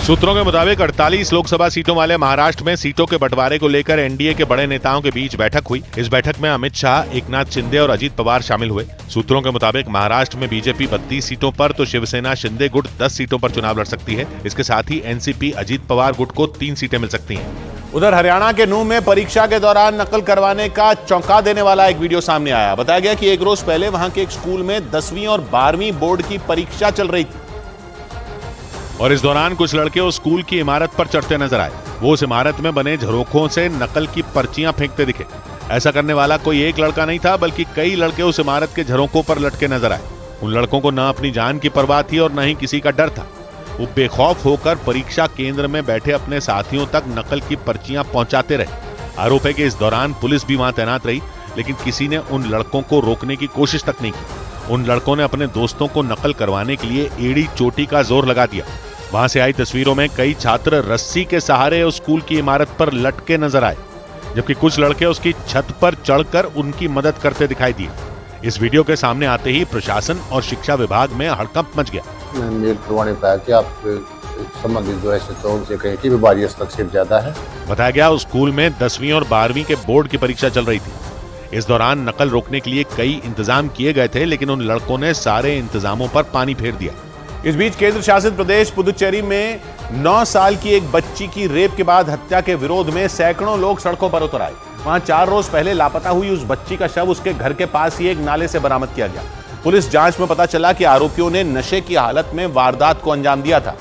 सूत्रों के मुताबिक 48 लोकसभा सीटों वाले महाराष्ट्र में सीटों के बंटवारे को लेकर एनडीए के बड़े नेताओं के बीच बैठक हुई। इस बैठक में अमित शाह, एकनाथ शिंदे और अजीत पवार शामिल हुए। सूत्रों के मुताबिक महाराष्ट्र में बीजेपी 32 सीटों पर तो शिवसेना शिंदे गुट 10 सीटों पर चुनाव लड़ सकती है। इसके साथ ही एनसीपी अजीत पवार गुट को 3 सीटें मिल सकती हैं। उधर हरियाणा के नूंह में परीक्षा के दौरान नकल करवाने का चौंका देने वाला एक वीडियो सामने आया। बताया गया कि एक रोज पहले वहां के एक स्कूल में 10वीं और 12वीं बोर्ड की परीक्षा चल रही थी और इस दौरान कुछ लड़के उस स्कूल की इमारत पर चढ़ते नजर आए। वो उस इमारत में बने झरोखों से नकल की पर्चियां फेंकते दिखे। ऐसा करने वाला कोई एक लड़का नहीं था, बल्कि कई लड़के उस इमारत के झरोखों पर लटके नजर आए। उन लड़कों को न अपनी जान की परवाह थी और न ही किसी का डर था। वो बेखौफ होकर परीक्षा केंद्र में बैठे अपने साथियों तक नकल की पर्चियां पहुंचाते रहे। आरोप है कि इस दौरान पुलिस भी वहां तैनात रही, लेकिन किसी ने उन लड़कों को रोकने की कोशिश तक नहीं की। उन लड़कों ने अपने दोस्तों को नकल करवाने के लिए एड़ी चोटी का जोर लगा दिया। वहां से आई तस्वीरों में कई छात्र रस्सी के सहारे उस स्कूल की इमारत पर लटके नजर आए, जबकि कुछ लड़के उसकी छत पर चढ़कर उनकी मदद करते दिखाई दिए। इस वीडियो के सामने आते ही प्रशासन और शिक्षा विभाग में हड़कंप मच गया। मेल करवाने पाया कि आप संबंधित जो है तो उनसे कहें कि बीमारी हस्तक्षेप ज्यादा है। बताया गया उस स्कूल में 10वीं और 12वीं के बोर्ड की परीक्षा चल रही थी। इस दौरान नकल रोकने के लिए कई इंतजाम किए गए थे, लेकिन उन लड़कों ने सारे इंतजामों पर पानी फेर दिया। इस बीच केंद्र शासित प्रदेश पुदुचेरी में 9 साल की एक बच्ची की रेप के बाद हत्या के विरोध में सैकड़ों लोग सड़कों पर उतर आए। वहां 4 रोज पहले लापता हुई उस बच्ची का शव उसके घर के पास ही एक नाले से बरामद किया गया। पुलिस जांच में पता चला कि आरोपियों ने नशे की हालत में वारदात को अंजाम दिया था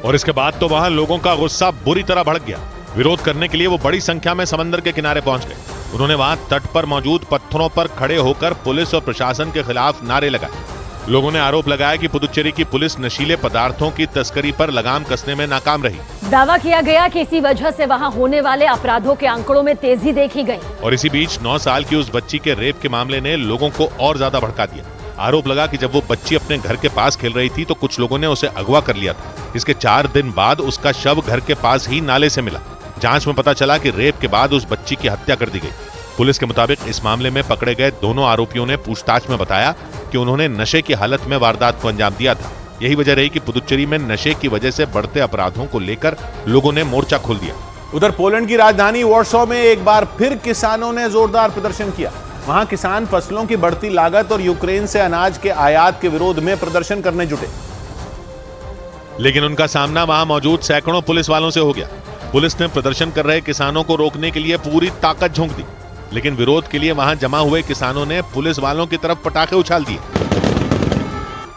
और इसके बाद तो वहां लोगों का गुस्सा बुरी तरह भड़क गया। विरोध करने के लिए वो बड़ी संख्या में समंदर के किनारे पहुंच गए। उन्होंने वहां तट पर मौजूद पत्थरों पर खड़े होकर पुलिस और प्रशासन के खिलाफ नारे लगाए। लोगों ने आरोप लगाया कि पुदुचेरी की पुलिस नशीले पदार्थों की तस्करी पर लगाम कसने में नाकाम रही। दावा किया गया कि इसी वजह से वहां होने वाले अपराधों के आंकड़ों में तेजी देखी गई। और इसी बीच 9 साल की उस बच्ची के रेप के मामले ने लोगों को और ज्यादा भड़का दिया। आरोप लगा कि जब वो बच्ची अपने घर के पास खेल रही थी तो कुछ लोगों ने उसे अगवा कर लिया था। इसके 4 दिन बाद उसका शव घर के पास ही नाले से मिला। जांच में पता चला कि रेप के बाद उस बच्ची की हत्या कर दी गई। पुलिस के मुताबिक इस मामले में पकड़े गए दोनों आरोपियों ने पूछताछ में बताया कि उन्होंने नशे की हालत में वारदात को अंजाम दिया था। यही वजह रही कि पुदुचेरी में नशे की वजह से बढ़ते अपराधों को लेकर लोगों ने मोर्चा खोल दिया। उधर पोलैंड की राजधानी वॉर्सो में एक बार फिर किसानों ने जोरदार प्रदर्शन किया। वहां किसान फसलों की बढ़ती लागत और यूक्रेन से अनाज के आयात के विरोध में प्रदर्शन करने जुटे। लेकिन उनका सामना वहां मौजूद सैकड़ों पुलिस वालों से हो गया। पुलिस ने प्रदर्शन कर रहे किसानों को रोकने के लिए पूरी ताकत झोंक दी, लेकिन विरोध के लिए वहां जमा हुए किसानों ने पुलिस वालों की तरफ पटाखे उछाल दिए।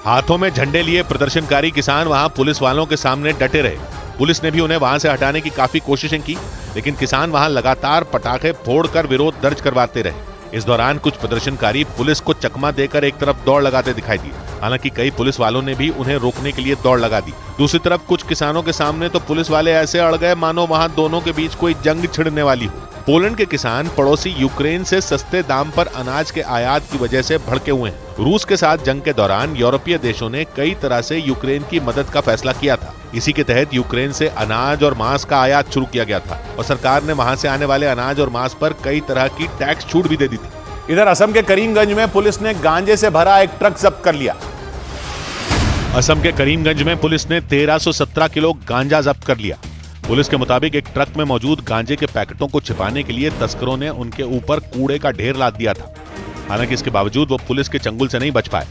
हाथों में झंडे लिए प्रदर्शनकारी किसान वहां पुलिस वालों के सामने डटे रहे। पुलिस ने भी उन्हें वहां से हटाने की काफी कोशिशें की, लेकिन किसान वहां लगातार पटाखे फोड़कर विरोध दर्ज करवाते रहे। इस दौरान कुछ प्रदर्शनकारी पुलिस को चकमा देकर एक तरफ दौड़ लगाते दिखाई दिए। हालांकि कई पुलिस वालों ने भी उन्हें रोकने के लिए दौड़ लगा दी। दूसरी तरफ कुछ किसानों के सामने तो पुलिस वाले ऐसे अड़ गए मानो वहां दोनों के बीच कोई जंग छिड़ने वाली हो। पोलैंड के किसान पड़ोसी यूक्रेन से सस्ते दाम पर अनाज के आयात की वजह से भड़के हुए हैं। रूस के साथ जंग के दौरान यूरोपीय देशों ने कई तरह से यूक्रेन की मदद का फैसला किया था। इसी के तहत यूक्रेन से अनाज और मांस का आयात शुरू किया गया था और सरकार ने वहां से आने वाले अनाज और मांस पर कई तरह की टैक्स छूट भी दे दी थी। इधर असम के करीमगंज में पुलिस ने गांजे से भरा एक ट्रक जब्त कर लिया। असम के करीमगंज में पुलिस ने 1317 किलो गांजा जब्त कर लिया। पुलिस के मुताबिक एक ट्रक में मौजूद गांजे के पैकेटों को छिपाने के लिए तस्करों ने उनके ऊपर कूड़े का ढेर लाद दिया था। हालांकि इसके बावजूद वो पुलिस के चंगुल से नहीं बच पाए।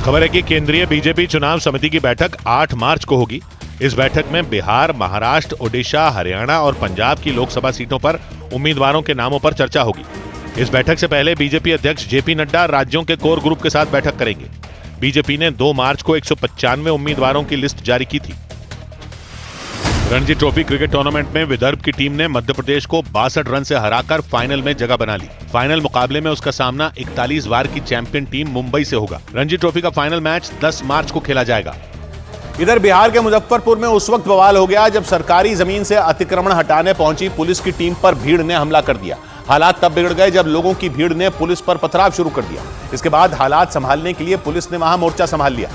खबर है कि केंद्रीय बीजेपी चुनाव समिति की बैठक 8 मार्च को होगी। इस बैठक में बिहार, महाराष्ट्र, ओडिशा, हरियाणा और पंजाब की लोकसभा सीटों पर उम्मीदवारों के नामों पर चर्चा होगी। इस बैठक से पहले बीजेपी अध्यक्ष जेपी नड्डा राज्यों के कोर ग्रुप के साथ बैठक करेंगे। बीजेपी ने 2 मार्च को 195 उम्मीदवारों की लिस्ट जारी की थी। रणजी ट्रॉफी क्रिकेट टूर्नामेंट में विदर्भ की टीम ने मध्य प्रदेश को 62 रन से हराकर फाइनल में जगह बना ली। फाइनल मुकाबले में उसका सामना 41 बार की चैंपियन टीम मुंबई से होगा। रणजी ट्रॉफी का फाइनल मैच 10 मार्च को खेला जाएगा। इधर बिहार के मुजफ्फरपुर में उस वक्त बवाल हो गया जब सरकारी जमीन से अतिक्रमण हटाने पहुंची पुलिस की टीम पर भीड़ ने हमला कर दिया। हालात तब बिगड़ गए जब लोगों की भीड़ ने पुलिस पर पथराव शुरू कर दिया। इसके बाद हालात संभालने के लिए पुलिस ने वहां मोर्चा संभाल लिया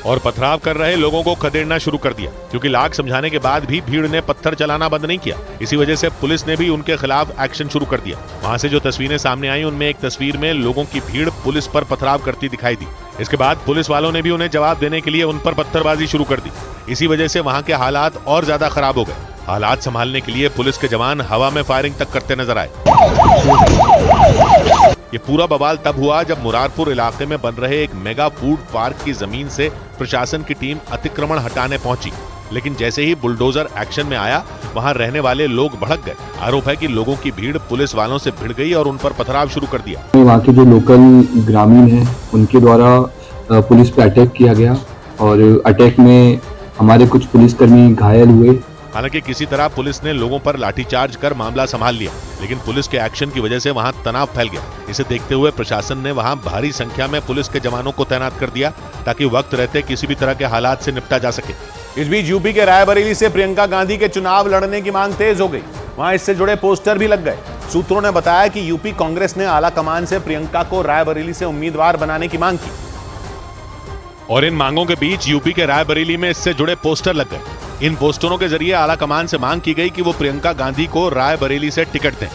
और पथराव कर रहे लोगों को खदेड़ना शुरू कर दिया, क्योंकि लाख समझाने के बाद भी भीड़ ने पत्थर चलाना बंद नहीं किया। इसी वजह से पुलिस ने भी उनके खिलाफ एक्शन शुरू कर दिया। वहां से जो तस्वीरें सामने आई उनमें एक तस्वीर में लोगों की भीड़ पुलिस पर पथराव करती दिखाई दी। इसके बाद पुलिस वालों ने भी उन्हें जवाब देने के लिए उन पर पत्थरबाजी शुरू कर दी। इसी वजह से वहां के हालात और ज्यादा खराब हो गए। हालात संभालने के लिए पुलिस के जवान हवा में फायरिंग तक करते नजर आए। ये पूरा बवाल तब हुआ जब मुरारपुर इलाके में बन रहे एक मेगा फूड पार्क की जमीन से प्रशासन की टीम अतिक्रमण हटाने पहुंची, लेकिन जैसे ही बुलडोजर एक्शन में आया वहां रहने वाले लोग भड़क गए। आरोप है कि लोगों की भीड़ पुलिस वालों से भिड़ गई और उन पर पथराव शुरू कर दिया। वहाँ के जो लोकल ग्रामीण हैं उनके द्वारा पुलिस पे अटैक किया गया और अटैक में हमारे कुछ पुलिसकर्मी घायल हुए। हालांकि किसी तरह पुलिस ने लोगों पर लाठीचार्ज कर मामला संभाल लिया, लेकिन पुलिस के एक्शन की वजह से वहां तनाव फैल गया। इसे देखते हुए प्रशासन ने वहां भारी संख्या में पुलिस के जवानों को तैनात कर दिया ताकि वक्त रहते किसी भी तरह के हालात से निपटा जा सके। इस बीच यूपी के रायबरेली से प्रियंका गांधी के चुनाव लड़ने की मांग तेज हो गई। वहां इससे जुड़े पोस्टर भी लग गए। सूत्रों ने बताया कि यूपी कांग्रेस ने आला कमान से प्रियंका को रायबरेली से उम्मीदवार बनाने की मांग की और इन मांगों के बीच यूपी के रायबरेली में इससे जुड़े पोस्टर लग गए। इन पोस्टरों के जरिए आला कमान से मांग की गई कि वो प्रियंका गांधी को रायबरेली से टिकट दें।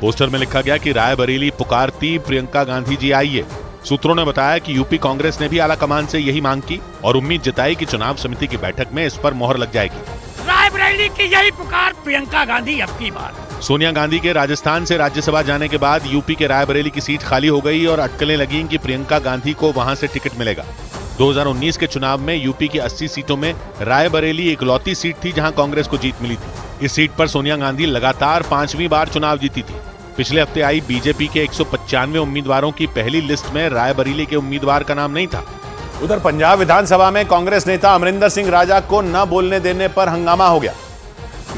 पोस्टर में लिखा गया कि रायबरेली पुकारती प्रियंका गांधी जी आइए। सूत्रों ने बताया कि यूपी कांग्रेस ने भी आला कमान से यही मांग की और उम्मीद जताई कि चुनाव समिति की बैठक में इस पर मोहर लग जाएगी। रायबरेली की यही पुकार प्रियंका गांधी अब की बार। सोनिया गांधी के राजस्थान से राज्यसभा जाने के बाद यूपी के रायबरेली की सीट खाली हो गई और अटकलें लगी कि प्रियंका गांधी को वहां से टिकट मिलेगा। 2019 के चुनाव में यूपी की 80 सीटों में रायबरेली इकलौती सीट थी जहां कांग्रेस को जीत मिली थी। इस सीट पर सोनिया गांधी लगातार 5वीं बार चुनाव जीती थी। पिछले हफ्ते आई बीजेपी के 195 उम्मीदवारों की पहली लिस्ट में रायबरेली के उम्मीदवार का नाम नहीं था। उधर पंजाब विधानसभा में कांग्रेस नेता अमरिंदर सिंह राजा को न बोलने देने पर हंगामा हो गया।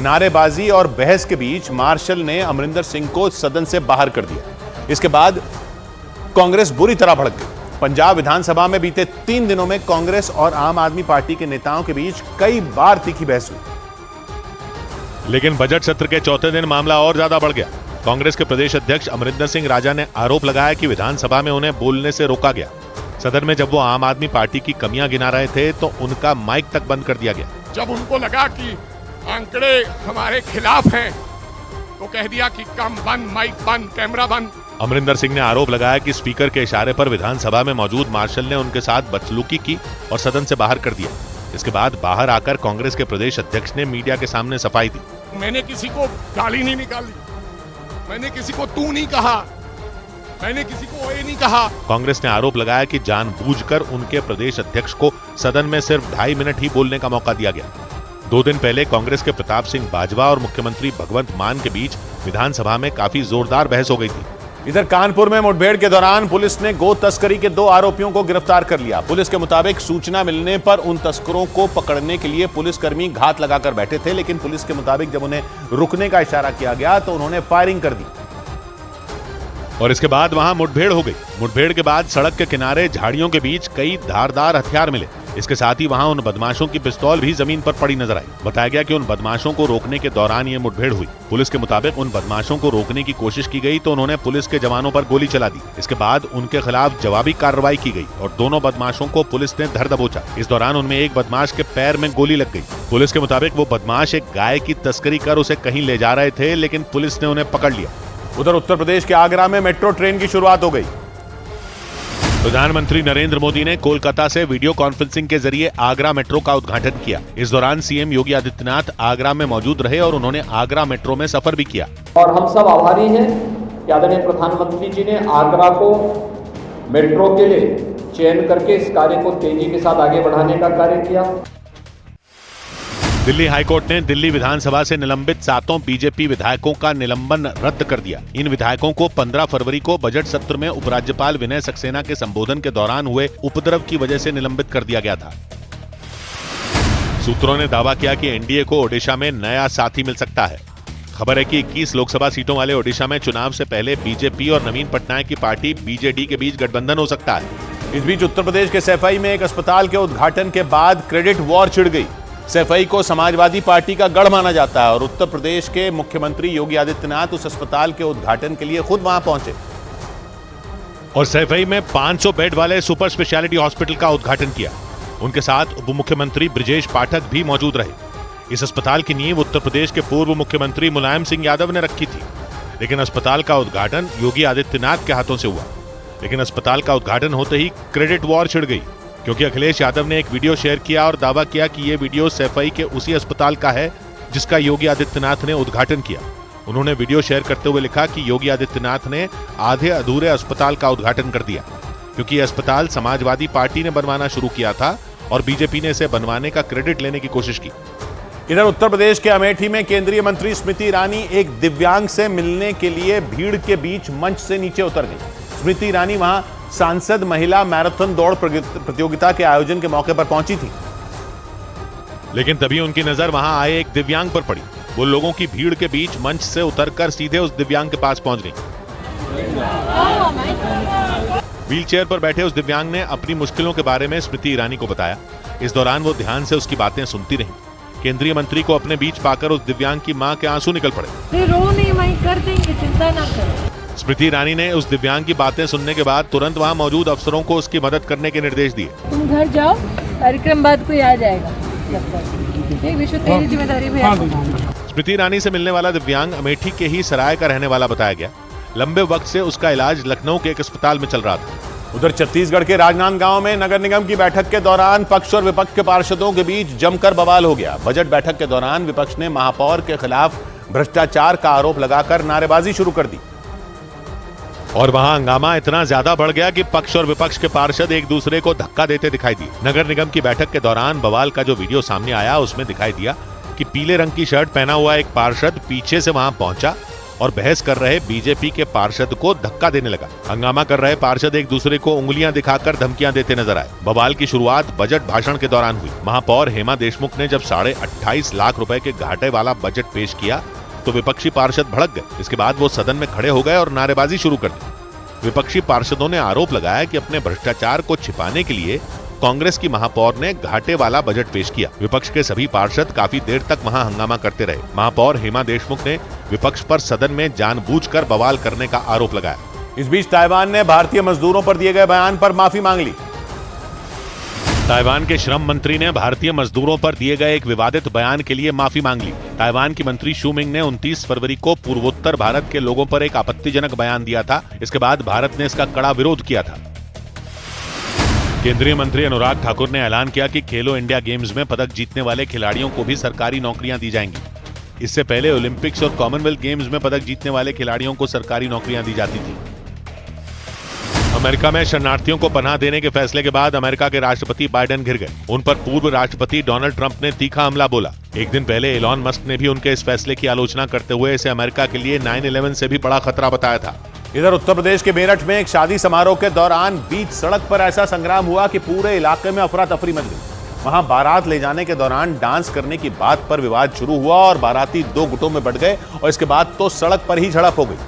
नारेबाजी और बहस के बीच मार्शल ने अमरिंदर सिंह को सदन से बाहर कर दिया। इसके बाद कांग्रेस बुरी तरह भड़क गई। पंजाब विधानसभा में बीते 3 दिनों में कांग्रेस और आम आदमी पार्टी के नेताओं के बीच कई बार तीखी बहस हुई, लेकिन बजट सत्र के चौथे दिन मामला और ज्यादा बढ़ गया। कांग्रेस के प्रदेश अध्यक्ष अमरिंदर सिंह राजा ने आरोप लगाया कि विधानसभा में उन्हें बोलने से रोका गया। सदन में जब वो आम आदमी पार्टी की कमियां गिना रहे थे तो उनका माइक तक बंद कर दिया गया। जब उनको लगा कि आंकड़े हमारे खिलाफ हैं तो कह दिया कि कम बंद, माइक बंद, कैमरा बंद। अमरिंदर सिंह ने आरोप लगाया कि स्पीकर के इशारे पर विधानसभा में मौजूद मार्शल ने उनके साथ बदसलूकी की और सदन से बाहर कर दिया। इसके बाद बाहर आकर कांग्रेस के प्रदेश अध्यक्ष ने मीडिया के सामने सफाई दी। मैंने किसी को गाली नहीं निकाली, मैंने किसी को तू नहीं कहा, मैंने किसी को ये नहीं कहा। कांग्रेस ने आरोप लगाया कि जानबूझकर उनके प्रदेश अध्यक्ष को सदन में सिर्फ 2.5 मिनट ही बोलने का मौका दिया गया। 2 दिन पहले कांग्रेस के प्रताप सिंह बाजवा और मुख्यमंत्री भगवंत मान के बीच विधानसभा में काफी जोरदार बहस हो गई थी। इधर कानपुर में मुठभेड़ के दौरान पुलिस ने गो तस्करी के 2 आरोपियों को गिरफ्तार कर लिया। पुलिस के मुताबिक सूचना मिलने पर उन तस्करों को पकड़ने के लिए पुलिसकर्मी घात लगाकर बैठे थे, लेकिन पुलिस के मुताबिक जब उन्हें रुकने का इशारा किया गया तो उन्होंने फायरिंग कर दी और इसके बाद वहां मुठभेड़ हो गई। मुठभेड़ के बाद सड़क के किनारे झाड़ियों के बीच कई धारदार हथियार मिले। इसके साथ ही वहां उन बदमाशों की पिस्तौल भी जमीन पर पड़ी नजर आई। बताया गया कि उन बदमाशों को रोकने के दौरान ये मुठभेड़ हुई। पुलिस के मुताबिक उन बदमाशों को रोकने की कोशिश की गई तो उन्होंने पुलिस के जवानों पर गोली चला दी। इसके बाद उनके खिलाफ जवाबी कार्रवाई की गई और दोनों बदमाशों को पुलिस ने धर दबोचा। इस दौरान उनमें एक बदमाश के पैर में गोली लग गई। पुलिस के मुताबिक वो बदमाश एक गाय की तस्करी कर उसे कहीं ले जा रहे थे, लेकिन पुलिस ने उन्हें पकड़ लिया। उधर उत्तर प्रदेश के आगरा में मेट्रो ट्रेन की शुरुआत हो गई। प्रधानमंत्री नरेंद्र मोदी ने कोलकाता से वीडियो कॉन्फ्रेंसिंग के जरिए आगरा मेट्रो का उद्घाटन किया। इस दौरान सीएम योगी आदित्यनाथ आगरा में मौजूद रहे और उन्होंने आगरा मेट्रो में सफर भी किया। और हम सब आभारी हैं कि आदरणीय प्रधानमंत्री जी ने आगरा को मेट्रो के लिए चयन करके इस कार्य को तेजी के साथ आगे बढ़ाने का कार्य किया। दिल्ली हाईकोर्ट ने दिल्ली विधानसभा से निलंबित 7 बीजेपी विधायकों का निलंबन रद्द कर दिया। इन विधायकों को 15 फरवरी को बजट सत्र में उपराज्यपाल विनय सक्सेना के संबोधन के दौरान हुए उपद्रव की वजह से निलंबित कर दिया गया था। सूत्रों ने दावा किया कि एनडीए को ओडिशा में नया साथी मिल सकता है। खबर है कि 21 लोकसभा सीटों वाले ओडिशा में चुनाव से पहले बीजेपी और नवीन पटनायक की पार्टी बीजेडी के बीच गठबंधन हो सकता है। इस बीच उत्तर प्रदेश के सैफई में एक अस्पताल के उद्घाटन के बाद क्रेडिट वॉर छिड़ गई। सैफई को समाजवादी पार्टी का गढ़ माना जाता है और उत्तर प्रदेश के मुख्यमंत्री योगी आदित्यनाथ उस अस्पताल के उद्घाटन के लिए खुद वहां पहुंचे और सैफई में 500 बेड वाले सुपर स्पेशलिटी हॉस्पिटल का उद्घाटन किया। उनके साथ उप मुख्यमंत्री ब्रिजेश पाठक भी मौजूद रहे। इस अस्पताल की नींव उत्तर प्रदेश के पूर्व मुख्यमंत्री मुलायम सिंह यादव ने रखी थी, लेकिन अस्पताल का उद्घाटन योगी आदित्यनाथ के हाथों से हुआ। लेकिन अस्पताल का उद्घाटन होते ही क्रेडिट वॉर छिड़ गई, क्योंकि अखिलेश यादव ने एक वीडियो शेयर किया और दावा किया कि ये वीडियो सैफई के उसी अस्पताल का है जिसका योगी आदित्यनाथ ने उद्घाटन किया। उन्होंने वीडियो शेयर करते हुए लिखा कि योगी आदित्यनाथ ने आधे अधूरे अस्पताल का उद्घाटन कर दिया, क्योंकि यह अस्पताल समाजवादी पार्टी ने बनवाना शुरू किया था और बीजेपी ने इसे बनवाने का क्रेडिट लेने की कोशिश की। इधर उत्तर प्रदेश के अमेठी में केंद्रीय मंत्री स्मृति ईरानी एक दिव्यांग से मिलने के लिए भीड़ के बीच मंच से नीचे उतर गई। स्मृति ईरानी वहां सांसद महिला मैराथन दौड़ प्रतियोगिता के आयोजन के मौके पर पहुंची थी, लेकिन तभी उनकी नजर वहां आए एक दिव्यांग पर पड़ी। वो लोगों की भीड़ के बीच मंच से उतरकर सीधे उस दिव्यांग के पास पहुंच गई। व्हीलचेयर पर बैठे उस दिव्यांग ने अपनी मुश्किलों के बारे में स्मृति ईरानी को बताया। इस दौरान वो ध्यान से उसकी बातें सुनती रही। केंद्रीय मंत्री को अपने बीच पाकर उस दिव्यांग की मां के आंसू निकल पड़े। रो नहीं, वहीं कर देंगे, चिंता ना करो। स्मृति ईरानी ने उस दिव्यांग की बातें सुनने के बाद तुरंत वहां मौजूद अफसरों को उसकी मदद करने के निर्देश दिए। तुम घर जाओ, कार्यक्रम बाद कोई आ जाएगा। विश्व तेरी जिम्मेदारी में। स्मृति ईरानी से मिलने वाला दिव्यांग अमेठी के ही सराय का रहने वाला बताया गया। लंबे वक्त से उसका इलाज लखनऊ के एक अस्पताल में चल रहा था। उधर छत्तीसगढ़ के राजनांदगांव में नगर निगम की बैठक के दौरान पक्ष और विपक्ष के पार्षदों के बीच जमकर बवाल हो गया। बजट बैठक के दौरान विपक्ष ने महापौर के खिलाफ भ्रष्टाचार का आरोप लगाकर नारेबाजी शुरू कर दी और वहां हंगामा इतना ज्यादा बढ़ गया कि पक्ष और विपक्ष के पार्षद एक दूसरे को धक्का देते दिखाई दिए। नगर निगम की बैठक के दौरान बवाल का जो वीडियो सामने आया उसमें दिखाई दिया कि पीले रंग की शर्ट पहना हुआ एक पार्षद पीछे से वहां पहुंचा और बहस कर रहे बीजेपी के पार्षद को धक्का देने लगा। हंगामा कर रहे पार्षद एक दूसरे को उंगलियां दिखाकर धमकियां देते नजर आए। बवाल की शुरुआत बजट भाषण के दौरान हुई। महापौर हेमा देशमुख ने जब 28.5 लाख रुपए के घाटे वाला बजट पेश किया तो विपक्षी पार्षद भड़क गए। इसके बाद वो सदन में खड़े हो गए और नारेबाजी शुरू कर दी। विपक्षी पार्षदों ने आरोप लगाया कि अपने भ्रष्टाचार को छिपाने के लिए कांग्रेस की महापौर ने घाटे वाला बजट पेश किया। विपक्ष के सभी पार्षद काफी देर तक वहां हंगामा करते रहे। महापौर हेमा देशमुख ने विपक्ष पर सदन में जानबूझकर बवाल करने का आरोप लगाया। इस बीच ताइवान ने भारतीय मजदूरों पर दिए गए बयान पर माफी मांग ली। ताइवान के श्रम मंत्री ने भारतीय मजदूरों पर दिए गए एक विवादित बयान के लिए माफी मांग ली। ताइवान की मंत्री शू मिंग ने 29 फरवरी को पूर्वोत्तर भारत के लोगों पर एक आपत्तिजनक बयान दिया था। इसके बाद भारत ने इसका कड़ा विरोध किया था। केंद्रीय मंत्री अनुराग ठाकुर ने ऐलान किया कि खेलो इंडिया गेम्स में पदक जीतने वाले खिलाड़ियों को भी सरकारी नौकरियां दी जाएंगी। इससे पहले ओलंपिक्स और कॉमनवेल्थ गेम्स में पदक जीतने वाले खिलाड़ियों को सरकारी नौकरियां दी जाती थी। अमेरिका में शरणार्थियों को पनाह देने के फैसले के बाद अमेरिका के राष्ट्रपति बाइडेन घिर गए। उन पर पूर्व राष्ट्रपति डोनाल्ड ट्रंप ने तीखा हमला बोला। एक दिन पहले एलॉन मस्क ने भी उनके इस फैसले की आलोचना करते हुए इसे अमेरिका के लिए 9/11 से भी बड़ा खतरा बताया था। इधर उत्तर प्रदेश के मेरठ में एक शादी समारोह के दौरान बीच सड़क पर ऐसा संग्राम हुआ कि पूरे इलाके में अफरा तफरी मच गई। वहां बारात ले जाने के दौरान डांस करने की बात पर विवाद शुरू हुआ और बाराती 2 गुटों में बंट गए और इसके बाद तो सड़क पर ही झड़प हो गई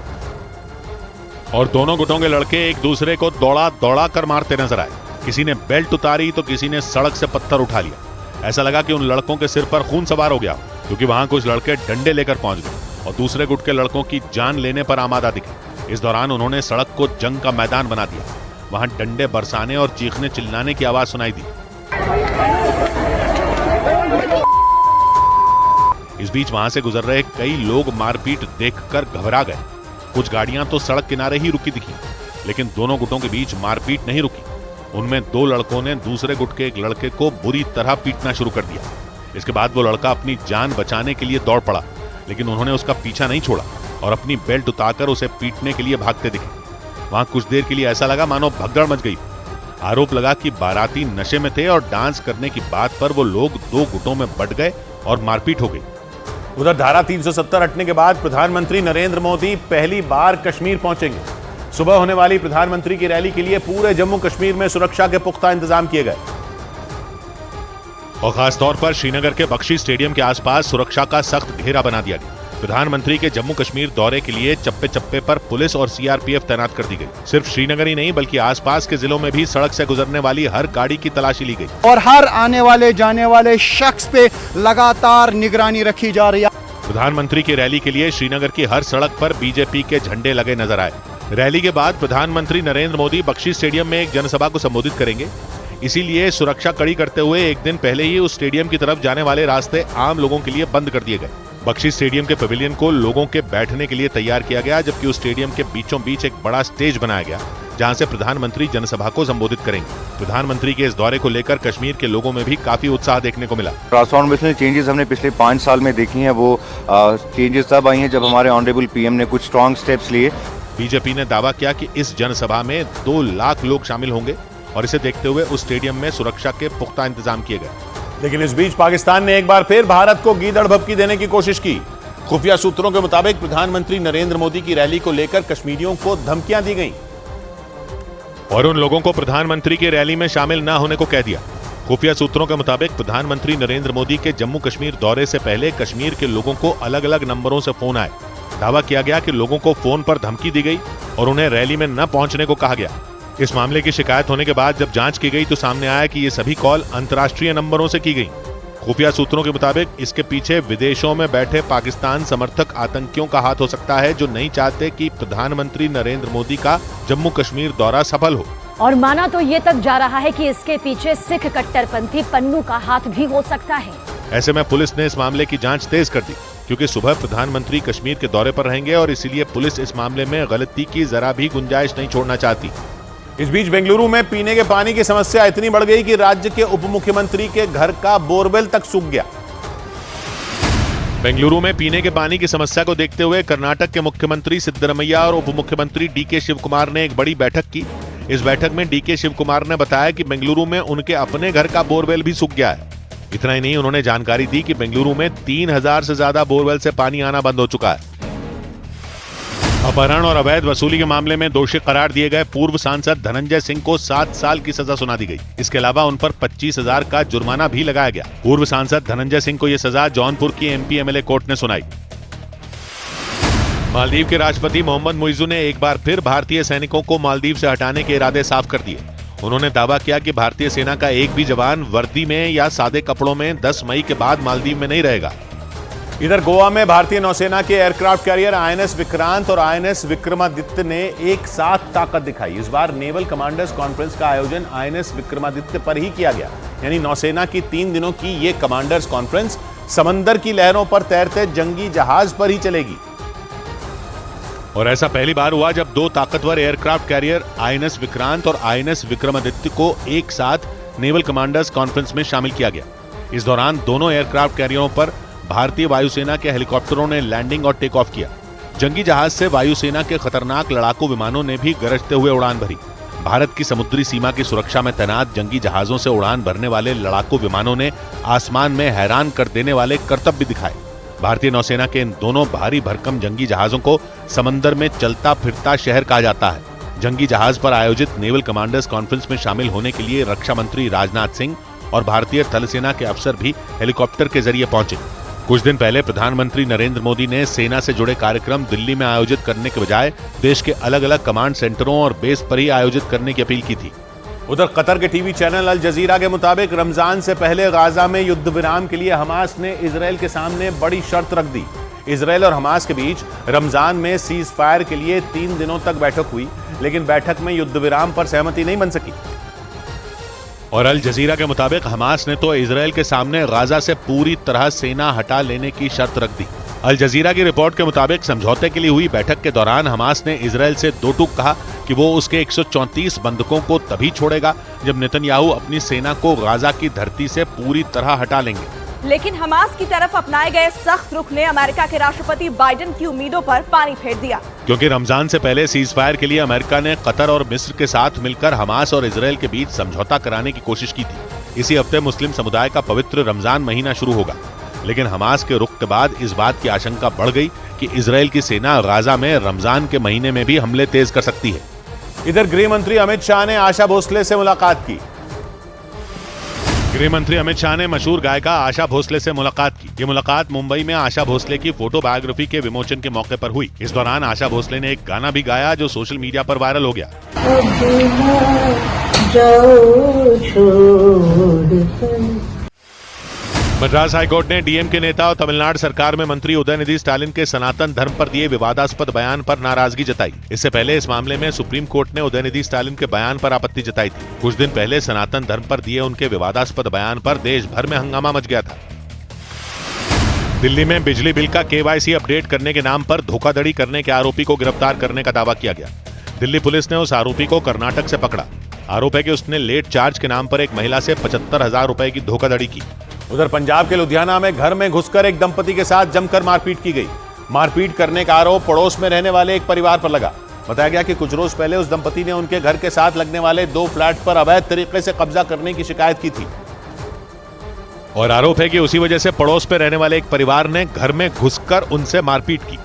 और दोनों गुटों के लड़के एक दूसरे को दौड़ा दौड़ा कर मारते नजर आए। किसी ने बेल्ट उतारी तो किसी ने सड़क से पत्थर उठा लिया। ऐसा लगा कि उन लड़कों के सिर पर खून सवार हो गया, क्योंकि वहां कुछ लड़के डंडे लेकर पहुंच गए और दूसरे गुट के लड़कों की जान लेने पर आमादा दिखे। इस दौरान उन्होंने सड़क को जंग का मैदान बना दिया। वहां डंडे बरसाने और चीखने चिल्लाने की आवाज सुनाई दी। इस बीच वहां से गुजर रहे कई लोग मारपीट देखकर घबरा गए। कुछ गाड़ियां तो सड़क किनारे ही रुकी दिखी, लेकिन दोनों गुटों के बीच मारपीट नहीं रुकी। उनमें 2 लड़कों ने दूसरे गुट के एक लड़के को बुरी तरह पीटना शुरू कर दिया। इसके बाद वो लड़का अपनी जान बचाने के लिए दौड़ पड़ा, लेकिन उन्होंने उसका पीछा नहीं छोड़ा और अपनी बेल्ट उतारकर उसे पीटने के लिए भागते दिखे। वहां कुछ देर के लिए ऐसा लगा मानो भगदड़ मच गई। आरोप लगा कि बाराती नशे में थे और डांस करने की बात पर वो लोग 2 गुटों में बंट गए और मारपीट हो गई। उधर धारा 370 हटने के बाद प्रधानमंत्री नरेंद्र मोदी पहली बार कश्मीर पहुंचेंगे। सुबह होने वाली प्रधानमंत्री की रैली के लिए पूरे जम्मू कश्मीर में सुरक्षा के पुख्ता इंतजाम किए गए और खासतौर पर श्रीनगर के बख्शी स्टेडियम के आसपास सुरक्षा का सख्त घेरा बना दिया गया। प्रधानमंत्री के जम्मू कश्मीर दौरे के लिए चप्पे चप्पे पर पुलिस और सीआरपीएफ तैनात कर दी गई। सिर्फ श्रीनगर ही नहीं बल्कि आसपास के जिलों में भी सड़क से गुजरने वाली हर गाड़ी की तलाशी ली गई और हर आने वाले जाने वाले शख्स पे लगातार निगरानी रखी जा रही है। प्रधानमंत्री की रैली के लिए श्रीनगर की हर सड़क पर बीजेपी के झंडे लगे नजर आए। रैली के बाद प्रधानमंत्री नरेंद्र मोदी बख्शी स्टेडियम में एक जनसभा को संबोधित करेंगे। इसीलिए सुरक्षा कड़ी करते हुए एक दिन पहले ही उस स्टेडियम की तरफ जाने वाले रास्ते आम लोगों के लिए बंद कर दिए गए। बख्शी स्टेडियम के पवेलियन को लोगों के बैठने के लिए तैयार किया गया, जबकि उस स्टेडियम के बीचों बीच एक बड़ा स्टेज बनाया गया जहां से प्रधानमंत्री जनसभा को संबोधित करेंगे। प्रधानमंत्री के इस दौरे को लेकर कश्मीर के लोगों में भी काफी उत्साह देखने को मिला। ट्रांसफॉर्मेशनल चेंजेस हमने पिछले 5 साल में देखी हैं। वो चेंजेस तब आई हैं जब हमारे ऑनरेबल पीएम ने कुछ स्ट्रॉन्ग स्टेप्स लिए। बीजेपी ने दावा किया कि इस जनसभा में 2 लाख लोग शामिल होंगे और इसे देखते हुए उस स्टेडियम में सुरक्षा के पुख्ता इंतजाम किए गए। लेकिन इस बीच पाकिस्तान ने एक बार फिर भारत को गीदड़ भभकी देने की कोशिश की। खुफिया सूत्रों के मुताबिक प्रधानमंत्री नरेंद्र मोदी की रैली को लेकर कश्मीरियों को धमकियां दी गईं और उन लोगों को प्रधानमंत्री की रैली में शामिल न होने को कह दिया। खुफिया सूत्रों के मुताबिक प्रधानमंत्री नरेंद्र मोदी के जम्मू कश्मीर दौरे से पहले कश्मीर के लोगों को अलग अलग नंबरों से फोन आए। दावा किया गया कि लोगों को फोन पर धमकी दी गई और उन्हें रैली में न पहुंचने को कहा गया। इस मामले की शिकायत होने के बाद जब जांच की गई तो सामने आया कि ये सभी कॉल अंतर्राष्ट्रीय नंबरों से की गई। खुफिया सूत्रों के मुताबिक इसके पीछे विदेशों में बैठे पाकिस्तान समर्थक आतंकियों का हाथ हो सकता है, जो नहीं चाहते कि प्रधानमंत्री नरेंद्र मोदी का जम्मू कश्मीर दौरा सफल हो। और माना तो ये तक जा रहा है कि इसके पीछे सिख कट्टरपंथी पन्नू का हाथ भी हो सकता है। ऐसे में पुलिस ने इस मामले की जांच तेज कर दी, क्योंकि सुबह प्रधानमंत्री कश्मीर के दौरे पर रहेंगे और इसीलिए पुलिस इस मामले में गलती की जरा भी गुंजाइश नहीं छोड़ना चाहती। इस बीच बेंगलुरु में पीने के पानी की समस्या इतनी बढ़ गई कि राज्य के उप मुख्यमंत्री के घर का बोरवेल तक सूख गया। बेंगलुरु में पीने के पानी की समस्या को देखते हुए कर्नाटक के मुख्यमंत्री सिद्धरमैया और उप मुख्यमंत्री डीके शिवकुमार ने एक बड़ी बैठक की। इस बैठक में डीके शिवकुमार ने बताया कि बेंगलुरु में उनके अपने घर का बोरवेल भी सूख गया है। इतना ही नहीं, उन्होंने जानकारी दी कि बेंगलुरु में 3000 से ज्यादा बोरवेल से पानी आना बंद हो चुका है। अपहरण और अवैध वसूली के मामले में दोषी करार दिए गए पूर्व सांसद धनंजय सिंह को 7 साल की सजा सुना दी गई। इसके अलावा उन पर 25,000 का जुर्माना भी लगाया गया। पूर्व सांसद धनंजय सिंह को यह सजा जौनपुर की एमपी एमएलए कोर्ट ने सुनाई। मालदीव के राष्ट्रपति मोहम्मद मुइज़ू ने एक बार फिर भारतीय सैनिकों को मालदीव से हटाने के इरादे साफ कर दिए। उन्होंने दावा किया कि भारतीय सेना का एक भी जवान वर्दी में या सादे कपड़ों में 10 मई के बाद मालदीव में नहीं रहेगा। इधर गोवा में भारतीय नौसेना के एयरक्राफ्ट कैरियर आईएनएस विक्रांत और आईएनएस विक्रमादित्य ने एक साथ ताकत दिखाई। इस बार नेवल कमांडर्स कॉन्फ्रेंस का आयोजन आईएनएस विक्रमादित्य पर ही किया गया। यानी नौसेना की 3 दिनों की ये कमांडर्स कॉन्फ्रेंस समंदर की लहरों पर तैरते जंगी जहाज पर ही चलेगी। और ऐसा पहली बार हुआ जब 2 ताकतवर एयरक्राफ्ट कैरियर आईएनएस विक्रांत और आईएनएस विक्रमादित्य को एक साथ नेवल कमांडर्स कॉन्फ्रेंस में शामिल किया गया। इस दौरान दोनों एयरक्राफ्ट कैरियरों पर भारतीय वायुसेना के हेलीकॉप्टरों ने लैंडिंग और टेक ऑफ किया। जंगी जहाज से वायुसेना के खतरनाक लड़ाकू विमानों ने भी गरजते हुए उड़ान भरी। भारत की समुद्री सीमा की सुरक्षा में तैनात जंगी जहाजों से उड़ान भरने वाले लड़ाकू विमानों ने आसमान में हैरान कर देने वाले करतब भी दिखाए। भारतीय नौसेना के इन दोनों भारी भरकम जंगी जहाजों को समंदर में चलता फिरता शहर कहा जाता है। जंगी जहाज पर आयोजित नेवल कमांडर्स कॉन्फ्रेंस में शामिल होने के लिए रक्षा मंत्री राजनाथ सिंह और भारतीय थल सेना के अफसर भी हेलीकॉप्टर के जरिए पहुंचे। कुछ दिन पहले प्रधानमंत्री नरेंद्र मोदी ने सेना से जुड़े कार्यक्रम दिल्ली में आयोजित करने के बजाय देश के अलग अलग कमांड सेंटरों और बेस पर ही आयोजित करने की अपील की थी। उधर कतर के टीवी चैनल अल जजीरा के मुताबिक रमजान से पहले गाजा में युद्ध विराम के लिए हमास ने इजरायल के सामने बड़ी शर्त रख दी। इजरायल और हमास के बीच रमजान में सीज फायर के लिए 3 दिनों तक बैठक हुई, लेकिन बैठक में युद्ध विराम पर सहमति नहीं बन सकी। और अल जजीरा के मुताबिक हमास ने तो इजरायल के सामने गाजा से पूरी तरह सेना हटा लेने की शर्त रख दी। अल जजीरा की रिपोर्ट के मुताबिक समझौते के लिए हुई बैठक के दौरान हमास ने इजरायल से दो टूक कहा कि वो उसके 134 बंधकों को तभी छोड़ेगा जब नेतन्याहू अपनी सेना को गाजा की धरती से पूरी तरह हटा लेंगे। लेकिन हमास की तरफ अपनाए गए सख्त रुख ने अमेरिका के राष्ट्रपति बाइडेन की उम्मीदों पर पानी फेर दिया, क्योंकि रमजान से पहले सीज फायर के लिए अमेरिका ने कतर और मिस्र के साथ मिलकर हमास और इजरायल के बीच समझौता कराने की कोशिश की थी। इसी हफ्ते मुस्लिम समुदाय का पवित्र रमजान महीना शुरू होगा, लेकिन हमास के रुख के बाद इस बात की आशंका बढ़ गई कि इजरायल की सेना गाजा में रमजान के महीने में भी हमले तेज कर सकती है। इधर गृह मंत्री अमित शाह ने आशा भोसले से मुलाकात की। गृह मंत्री अमित शाह ने मशहूर गायिका आशा भोसले से मुलाकात की। ये मुलाकात मुंबई में आशा भोसले की फोटो बायोग्राफी के विमोचन के मौके पर हुई। इस दौरान आशा भोसले ने एक गाना भी गाया जो सोशल मीडिया पर वायरल हो गया। मद्रास हाईकोर्ट ने डीएमके नेता और तमिलनाडु सरकार में मंत्री उदयनिधि स्टालिन के सनातन धर्म पर दिए विवादास्पद बयान पर नाराजगी जताई। इससे पहले इस मामले में सुप्रीम कोर्ट ने उदयनिधि स्टालिन के बयान पर आपत्ति जताई थी। कुछ दिन पहले सनातन धर्म पर दिए उनके विवादास्पद बयान पर देश भर में हंगामा मच गया था। दिल्ली में बिजली बिल का KYC अपडेट करने के नाम पर धोखाधड़ी करने के आरोपी को गिरफ्तार करने का दावा किया गया। दिल्ली पुलिस ने उस आरोपी को कर्नाटक से पकड़ा। आरोप है कि उसने लेट चार्ज के नाम पर एक महिला से 75,000 रुपए की धोखाधड़ी की। उधर पंजाब के लुधियाना में घर में घुसकर एक दंपति के साथ जमकर मारपीट की गई। मारपीट करने का आरोप पड़ोस में रहने वाले एक परिवार पर लगा। बताया गया कि कुछ रोज पहले उस दंपति ने उनके घर के साथ लगने वाले 2 फ्लैट पर अवैध तरीके से कब्जा करने की शिकायत की थी और आरोप है कि उसी वजह से पड़ोस में रहने वाले एक परिवार ने घर में घुसकर उनसे मारपीट की।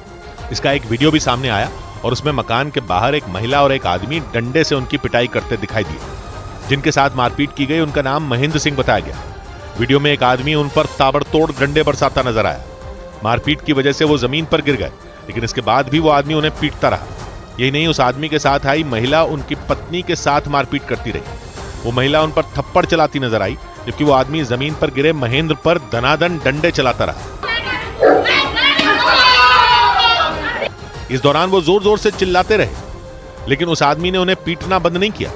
इसका एक वीडियो भी सामने आया और उसमें मकान के बाहर एक महिला और एक आदमी डंडे से उनकी पिटाई करते दिखाई दिए। जिनके साथ मारपीट की गई उनका नाम महेंद्र सिंह बताया गया। वीडियो में एक आदमी उन पर ताबड़तोड़ डंडे बरसाता नजर आया। मारपीट की वजह से वो जमीन पर गिर गए, लेकिन इसके बाद भी वो आदमी उन्हें पीटता रहा। यही नहीं, उस आदमी के साथ आई महिला उनकी पत्नी के साथ मारपीट करती रही। वो महिला उन पर थप्पड़ चलाती नजर आई, जबकि वो आदमी जमीन पर गिरे महेंद्र पर दनादन डंडे चलाता रहा। इस दौरान वो जोर जोर से चिल्लाते रहे, लेकिन उस आदमी ने उन्हें पीटना बंद नहीं किया।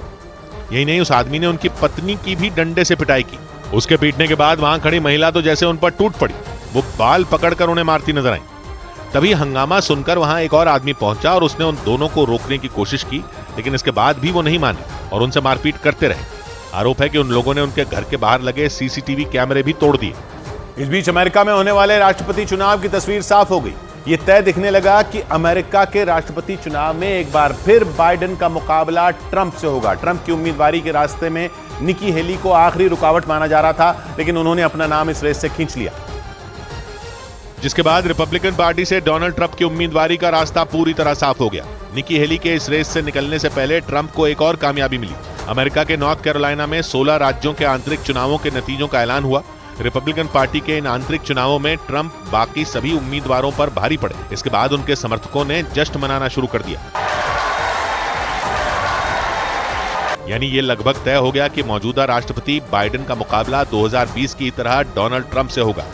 यही नहीं, उस आदमी ने उनकी पत्नी की भी डंडे से पिटाई की। उसके पीटने के बाद वहां खड़ी महिला तो जैसे उन पर टूट पड़ी। वो बाल पकड़कर उन्हें मारती नजर आई। तभी हंगामा सुनकर वहां एक और आदमी पहुंचा और उसने उन दोनों को रोकने की कोशिश की, लेकिन इसके बाद भी वो नहीं माने और उनसे मारपीट करते रहे। आरोप है कि उन लोगों ने उनके घर के बाहर लगे CCTV कैमरे भी तोड़ दिए। इस बीच अमेरिका में होने वाले राष्ट्रपति चुनाव की तस्वीर साफ हो गई। ये तय दिखने लगा कि अमेरिका के राष्ट्रपति चुनाव में एक बार फिर बाइडेन का मुकाबला ट्रंप से होगा। ट्रंप की उम्मीदवारी के रास्ते में निकी हेली को आखिरी रुकावट माना जा रहा था, लेकिन उन्होंने अपना नाम इस रेस से खींच लिया, जिसके बाद रिपब्लिकन पार्टी से डोनाल्ड ट्रंप की उम्मीदवारी का रास्ता पूरी तरह साफ हो गया। निकी हेली के इस रेस से निकलने से पहले ट्रंप को एक और कामयाबी मिली। अमेरिका के नॉर्थ कैरोलिना में 16 राज्यों के आंतरिक चुनावों के नतीजों का ऐलान हुआ। रिपब्लिकन पार्टी के इन आंतरिक चुनावों में ट्रंप बाकी सभी उम्मीदवारों पर भारी पड़े। इसके बाद उनके समर्थकों ने जश्न मनाना शुरू कर दिया। यानी ये लगभग तय हो गया कि मौजूदा राष्ट्रपति बाइडेन का मुकाबला 2020 की तरह डोनाल्ड ट्रंप से होगा।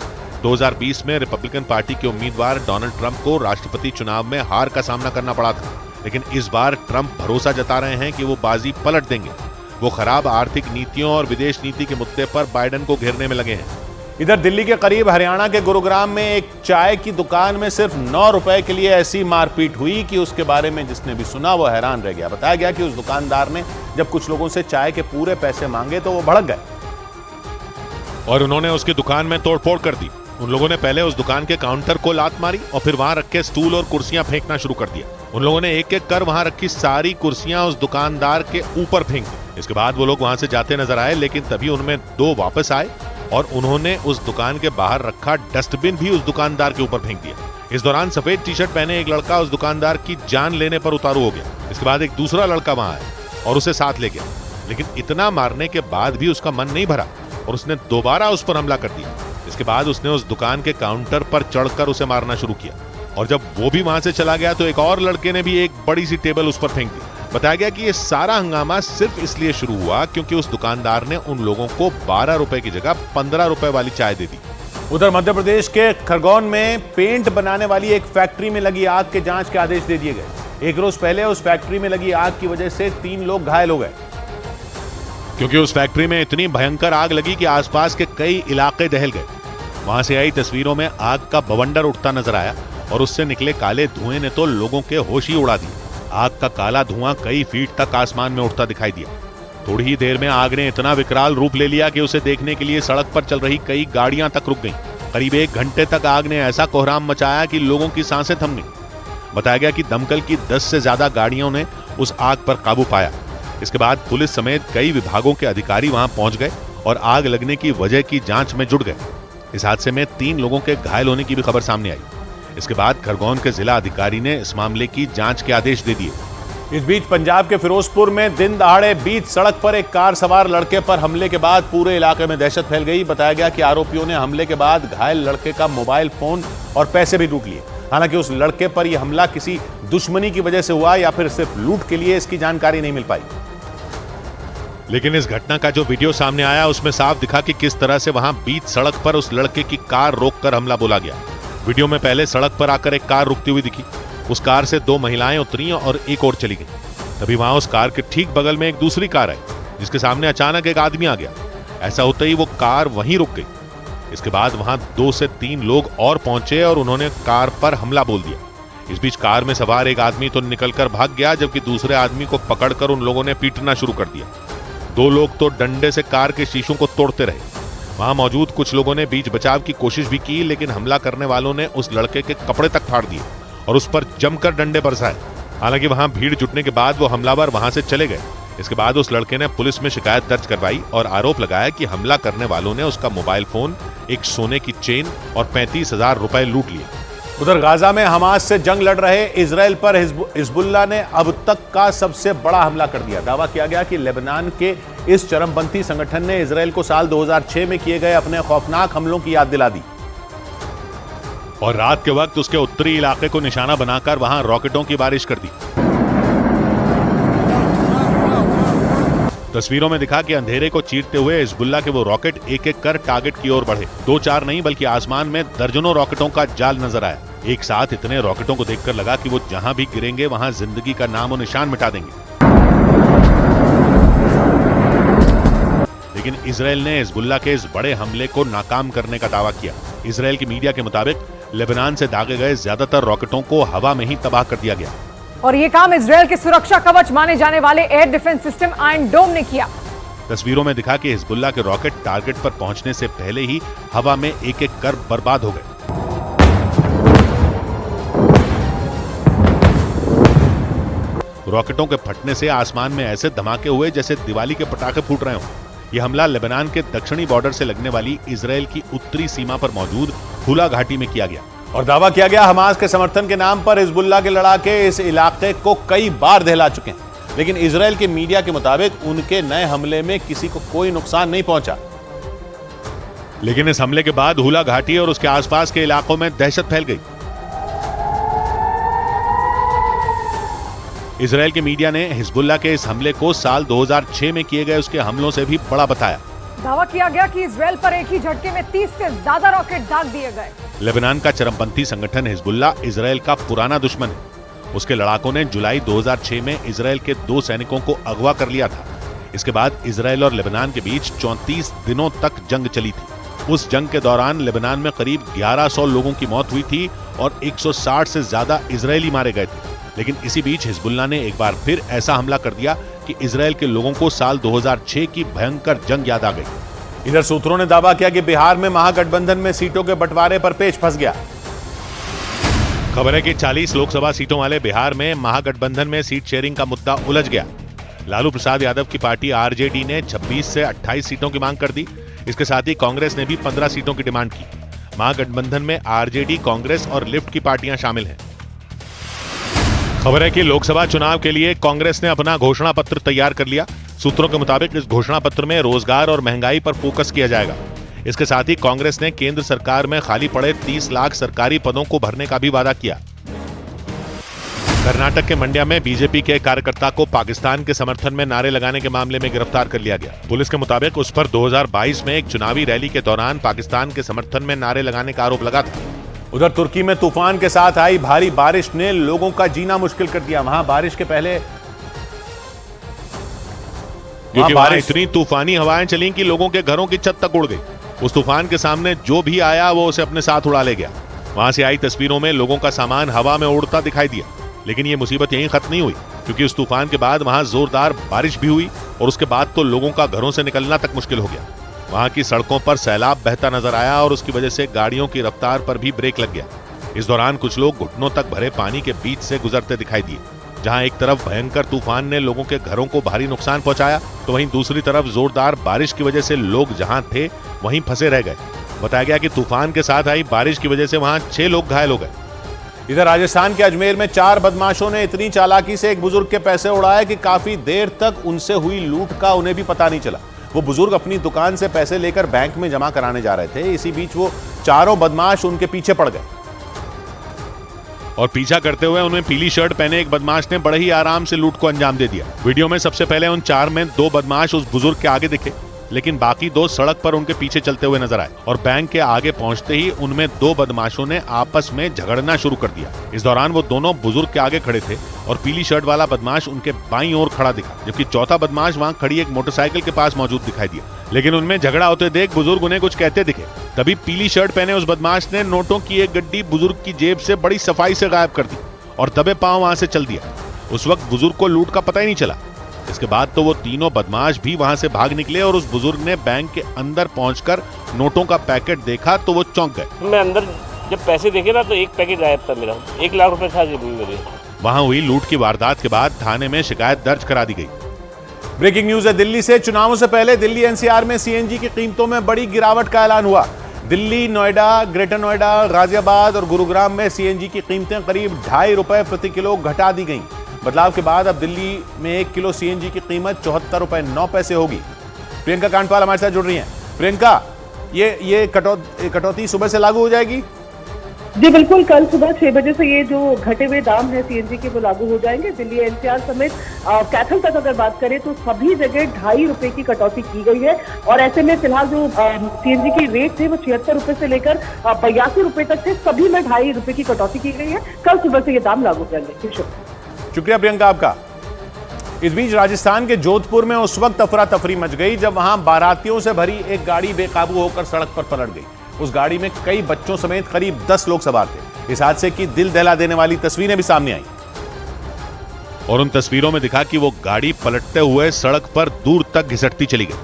2020 में रिपब्लिकन पार्टी के उम्मीदवार डोनाल्ड ट्रंप को राष्ट्रपति चुनाव में हार का सामना करना पड़ा था, लेकिन इस बार ट्रंप भरोसा जता रहे हैं कि वो बाजी पलट देंगे। वो खराब आर्थिक नीतियों और विदेश नीति के मुद्दे पर बाइडेन को घेरने में लगे हैं। इधर दिल्ली के करीब हरियाणा के गुरुग्राम में एक चाय की दुकान में सिर्फ 9 रुपए के लिए ऐसी मारपीट हुई कि उसके बारे में जिसने भी सुना वो हैरान रह गया। बताया गया कि उस दुकानदार ने जब कुछ लोगों से चाय के पूरे पैसे मांगे तो वो भड़क गए और उन्होंने उसकी दुकान में तोड़फोड़ कर दी। उन लोगों ने पहले उस दुकान के काउंटर को लात मारी और फिर वहां रखे स्टूल और कुर्सियां फेंकना शुरू कर दिया। उन लोगों ने एक एक कर वहां रखी सारी कुर्सियां उस दुकानदार के ऊपर फेंक दी। इसके बाद वो लोग वहां से जाते नजर आए, लेकिन तभी उनमें दो वापस आए और उन्होंने उस दुकान के बाहर रखा डस्टबिन भी उस दुकानदार के ऊपर फेंक दिया। इस दौरान सफेद टी शर्ट पहने एक लड़का उस दुकानदार की जान लेने पर उतारू हो गया। इसके बाद एक दूसरा लड़का वहां आया और उसे साथ ले गया, लेकिन इतना मारने के बाद भी उसका मन नहीं भरा और उसने दोबारा उस पर हमला कर दिया। इसके बाद उसने उस दुकान के काउंटर पर चढ़कर उसे मारना शुरू किया और जब वो भी वहां से चला गया तो एक और लड़के ने भी एक बड़ी सी टेबल उस पर फेंक दी। बताया गया कि ये सारा हंगामा सिर्फ इसलिए शुरू हुआ क्योंकि उस दुकानदार ने उन लोगों को 12 रुपए की जगह 15 रुपए वाली चाय दे दी। उधर मध्य प्रदेश के खरगोन में पेंट बनाने वाली एक फैक्ट्री में लगी आग के जांच के आदेश दे दिए गए। एक रोज पहले उस फैक्ट्री में लगी आग की वजह से 3 लोग घायल हो गए, क्योंकि उस फैक्ट्री में इतनी भयंकर आग लगी कि आसपास के कई इलाके दहल गए। वहां से आई तस्वीरों में आग का बवंडर उठता नजर आया और उससे निकले काले धुएं ने तो लोगों के होश ही उड़ा दिए। आग का काला धुआं कई फीट तक आसमान में उठता दिखाई दिया। थोड़ी ही देर में आग ने इतना विकराल रूप ले लिया कि उसे देखने के लिए सड़क पर चल रही कई गाड़ियां तक रुक गईं। करीब 1 घंटे तक आग ने ऐसा कोहराम मचाया कि लोगों की सांसें थम गईं। बताया गया कि दमकल की 10 से ज्यादा गाड़ियों ने उस आग पर काबू पाया। इसके बाद पुलिस समेत कई विभागों के अधिकारी वहां पहुंच गए और आग लगने की वजह की जांच में जुट गए। इस हादसे में 3 लोगों के घायल होने की भी खबर सामने आई। इसके बाद खरगोन के जिला अधिकारी ने इस मामले की जांच के आदेश दे दिए। इस बीच पंजाब के फिरोजपुर में दिन दहाड़े बीच सड़क पर एक कार सवार लड़के पर हमले के बाद पूरे इलाके में दहशत फैल गई। बताया गया कि आरोपियों ने हमले के बाद घायल लड़के का मोबाइल फोन और पैसे भी लूट लिए। हालांकि उस लड़के पर यह हमला किसी दुश्मनी की वजह से हुआ या फिर सिर्फ लूट के लिए, इसकी जानकारी नहीं मिल पाई। लेकिन इस घटना का जो वीडियो सामने आया उसमें साफ दिखा कि किस तरह से वहां बीच सड़क पर उस लड़के की कार रोककर हमला बोला गया। वीडियो में पहले सड़क पर आकर एक कार रुकती हुई दिखी। उस कार से 2 महिलाएं उतरी और एक और चली गई। तभी वहां उस कार के ठीक बगल में एक दूसरी कार आई, जिसके सामने अचानक एक आदमी आ गया। ऐसा होते ही वो कार वहीं रुक गई। इसके बाद वहां 2 से 3 लोग और पहुंचे और उन्होंने कार पर हमला बोल दिया। इस बीच कार में सवार एक आदमी तो निकलकर भाग गया, जबकि दूसरे आदमी को पकड़कर उन लोगों ने पीटना शुरू कर दिया। 2 लोग तो डंडे से कार के शीशों को तोड़ते रहे। वहां मौजूद कुछ लोगों ने बीच बचाव की कोशिश भी की, लेकिन हमला करने वालों ने उस लड़के के कपड़े तक फाड़ दिए और उस पर जमकर डंडे बरसाए। हालांकि वहां भीड़ जुटने के बाद वो हमलावर वहां से चले गए। इसके बाद उस लड़के ने पुलिस में शिकायत दर्ज करवाई और आरोप लगाया कि हमला करने वालों ने उसका मोबाइल फोन, एक सोने की चेन और 35,000 रुपए लूट लिए। उधर गाजा में हमास से जंग लड़ रहे इजराइल पर हिजबुल्लाह ने अब तक का सबसे बड़ा हमला कर दिया। दावा किया गया कि लेबनान के इस चरमपंथी संगठन ने इजराइल को साल 2006 में किए गए अपने खौफनाक हमलों की याद दिला दी और रात के वक्त उसके उत्तरी इलाके को निशाना बनाकर वहां रॉकेटों की बारिश कर दी। तस्वीरों में दिखा कि अंधेरे को चीरते हुए हिजबुल्लाह के वो रॉकेट एक एक कर टारगेट की ओर बढ़े। 2-4 नहीं बल्कि आसमान में दर्जनों रॉकेटों का जाल नजर आया। एक साथ इतने रॉकेटों को देखकर लगा कि वो जहां भी गिरेंगे वहां जिंदगी का नाम और निशान मिटा देंगे। लेकिन इजराइल ने हिजबुल्लाह के इस बड़े हमले को नाकाम करने का दावा किया। इजराइल की मीडिया के मुताबिक लेबनान से दागे गए ज्यादातर रॉकेटों को हवा में ही तबाह कर दिया गया और ये काम इजराइल के सुरक्षा कवच माने जाने वाले एयर डिफेंस सिस्टम आयरन डोम ने किया। तस्वीरों में दिखा कि हिजबुल्लाह के रॉकेट टारगेट पर पहुंचने से पहले ही हवा में एक एक कर बर्बाद हो गए। रॉकेटों के फटने से आसमान में ऐसे धमाके हुए जैसे दिवाली के पटाखे फूट रहे हों। यह हमला लेबनान के दक्षिणी बॉर्डर से लगने वाली इजराइल की उत्तरी सीमा पर मौजूद हुला घाटी में किया गया और दावा किया गया हमास के समर्थन के नाम पर हिजबुल्लाह के लड़ाके इस इलाके को कई बार दहला चुके हैं। लेकिन इजराइल के मीडिया के मुताबिक उनके नए हमले में किसी को कोई नुकसान नहीं पहुंचा। लेकिन इस हमले के बाद हुला घाटी और उसके आसपास के इलाकों में दहशत फैल गई। इजराइल के मीडिया ने हिजबुल्लाह के इस हमले को साल 2006 में किए गए उसके हमलों से भी बड़ा बताया। दावा किया गया कि इजराइल पर एक ही झटके में 30 से ज्यादा रॉकेट दाग दिए गए। लेबनान का चरमपंथी संगठन हिजबुल्लाह इजराइल का पुराना दुश्मन है। उसके लड़ाकों ने जुलाई 2006 में इजराइल के 2 सैनिकों को अगवा कर लिया था। इसके बाद इजराइल और लेबनान के बीच 34 दिनों तक जंग चली थी। उस जंग के दौरान लेबनान में करीब 1100 लोगों की मौत हुई थी और 160 से ज्यादा इजरायली मारे गए थे। लेकिन इसी बीच हिजबुल्लाह ने एक बार फिर ऐसा हमला कर दिया कि इजराइल के लोगों को साल 2006 की भयंकर जंग याद आ गई। इधर सूत्रों ने दावा किया कि बिहार में महागठबंधन में सीटों के बंटवारे पर पेच फंस गया। खबर है कि 40 लोकसभा सीटों वाले बिहार में महागठबंधन में सीट शेयरिंग का मुद्दा उलझ गया। लालू प्रसाद यादव की पार्टी आरजेडी ने 26 से 28 सीटों की मांग कर दी। इसके साथ ही कांग्रेस ने भी 15 सीटों की डिमांड की। महागठबंधन में आरजेडी, कांग्रेस और लिफ्ट की पार्टियां शामिल हैं। खबर है कि लोकसभा चुनाव के लिए कांग्रेस ने अपना घोषणा पत्र तैयार कर लिया। सूत्रों के मुताबिक इस घोषणा पत्र में रोजगार और महंगाई पर फोकस किया जाएगा। इसके साथ ही कांग्रेस ने केंद्र सरकार में खाली पड़े 30 लाख सरकारी पदों को भरने का भी वादा किया। कर्नाटक के मंड्या में बीजेपी के कार्यकर्ता को पाकिस्तान के समर्थन में नारे लगाने के मामले में गिरफ्तार कर लिया गया। पुलिस के मुताबिक उस पर 2022 में एक चुनावी रैली के दौरान पाकिस्तान के समर्थन में नारे लगाने का आरोप लगा था। उधर तुर्की में तूफान के साथ आई भारी बारिश ने लोगों का जीना मुश्किल कर दिया। वहां बारिश के पहले इतनी तूफानी हवाएं चली कि लोगों के घरों की छत तक उड़ गई। उस तूफान के सामने जो भी आया वो उसे अपने साथ उड़ा ले गया। वहां से आई तस्वीरों में लोगों का सामान हवा में उड़ता दिखाई दिया। लेकिन ये मुसीबत यहीं खत्म नहीं हुई, क्योंकि उस तूफान के बाद वहां जोरदार बारिश भी हुई और उसके बाद तो लोगों का घरों से निकलना तक मुश्किल हो गया। वहां की सड़कों पर सैलाब बहता नजर आया और उसकी वजह से गाड़ियों की रफ्तार पर भी ब्रेक लग गया। इस दौरान कुछ लोग घुटनों तक भरे पानी के बीच से गुजरते दिखाई दिए। जहां एक तरफ भयंकर तूफान ने लोगों के घरों को भारी नुकसान पहुंचाया, तो वहीं दूसरी तरफ जोरदार बारिश की वजह से लोग जहां थे वहीं फंसे रह गए। बताया गया कि तूफान के साथ आई बारिश की वजह से वहां 6 लोग घायल हो गए। इधर राजस्थान के अजमेर में 4 बदमाशों ने इतनी चालाकी से एक बुजुर्ग के पैसे उड़ाए कि काफी देर तक उनसे हुई लूट का उन्हें भी पता नहीं चला। वो बुजुर्ग अपनी दुकान से पैसे लेकर बैंक में जमा कराने जा रहे थे। इसी बीच वो चारों बदमाश उनके पीछे पड़ गए और पीछा करते हुए उन्हें पीली शर्ट पहने एक बदमाश ने बड़े ही आराम से लूट को अंजाम दे दिया। वीडियो में सबसे पहले उन 4 में 2 बदमाश उस बुजुर्ग के आगे दिखे, लेकिन बाकी 2 सड़क पर उनके पीछे चलते हुए नजर आए और बैंक के आगे पहुंचते ही उनमें 2 बदमाशों ने आपस में झगड़ना शुरू कर दिया। इस दौरान वो दोनों बुजुर्ग के आगे खड़े थे और पीली शर्ट वाला बदमाश उनके बाईं ओर खड़ा दिखा, जबकि चौथा बदमाश वहां खड़ी एक मोटरसाइकिल के पास मौजूद दिखाई दिया। लेकिन उनमें झगड़ा होते देख बुजुर्ग उन्हें कुछ कहते दिखे। तभी पीली शर्ट पहने उस बदमाश ने नोटों की एक गड्डी बुजुर्ग की जेब से बड़ी सफाई से गायब कर दी और दबे पांव वहां से चल दिया। उस वक्त बुजुर्ग को लूट का पता ही नहीं चला। इसके बाद तो वो तीनों बदमाश भी वहां से भाग निकले और उस बुजुर्ग ने बैंक के अंदर पहुंचकर नोटों का पैकेट देखा तो वो चौंक गए। मैं अंदर जब पैसे देखे ना तो एक पैकेट गायब था मेरा, 1 लाख रुपए था जेब में मेरे। वहां हुई लूट की वारदात के बाद थाने में शिकायत दर्ज करा दी गई। ब्रेकिंग न्यूज है दिल्ली से। चुनावों से पहले दिल्ली एनसीआर में सीएनजी की कीमतों में बड़ी गिरावट का ऐलान हुआ। दिल्ली, नोएडा, ग्रेटर नोएडा, गाजियाबाद और गुरुग्राम में सीएनजी की कीमतें करीब 2.5 रुपए प्रति किलो घटा दी गईं। बदलाव के बाद अब दिल्ली में 1 किलो सीएनजी की कीमत 74 रुपए 9 पैसे होगी। प्रियंका कांडपाल हमारे साथ जुड़ रही हैं। प्रियंका, ये कटौती सुबह से लागू हो जाएगी? जी बिल्कुल, कल सुबह 6 बजे से ये जो घटे हुए दाम है सीएनजी के वो लागू हो जाएंगे। दिल्ली एनसीआर समेत कैथल तक अगर बात करें तो सभी जगह 2.5 रुपए की कटौती की गई है और ऐसे में फिलहाल जो सीएनजी की रेट थे वो 76 रुपए से लेकर 82 रुपए तक थे। सभी में 2.5 रुपए की कटौती की गई है। कल सुबह से ये दाम लागू हो जाएंगे। शुक्रिया प्रियंका आपका। इस बीच राजस्थान के जोधपुर में उस वक्त अफरा तफरी मच गई जब वहां बारातियों से भरी एक गाड़ी बेकाबू होकर सड़क पर पलट गई। उस गाड़ी में कई बच्चों समेत करीब 10 लोग सवार थे। इस हादसे की दिल दहला देने वाली तस्वीरें भी सामने आई और उन तस्वीरों में दिखा कि वो गाड़ी पलटते हुए सड़क पर दूर तक घिसटती चली गई।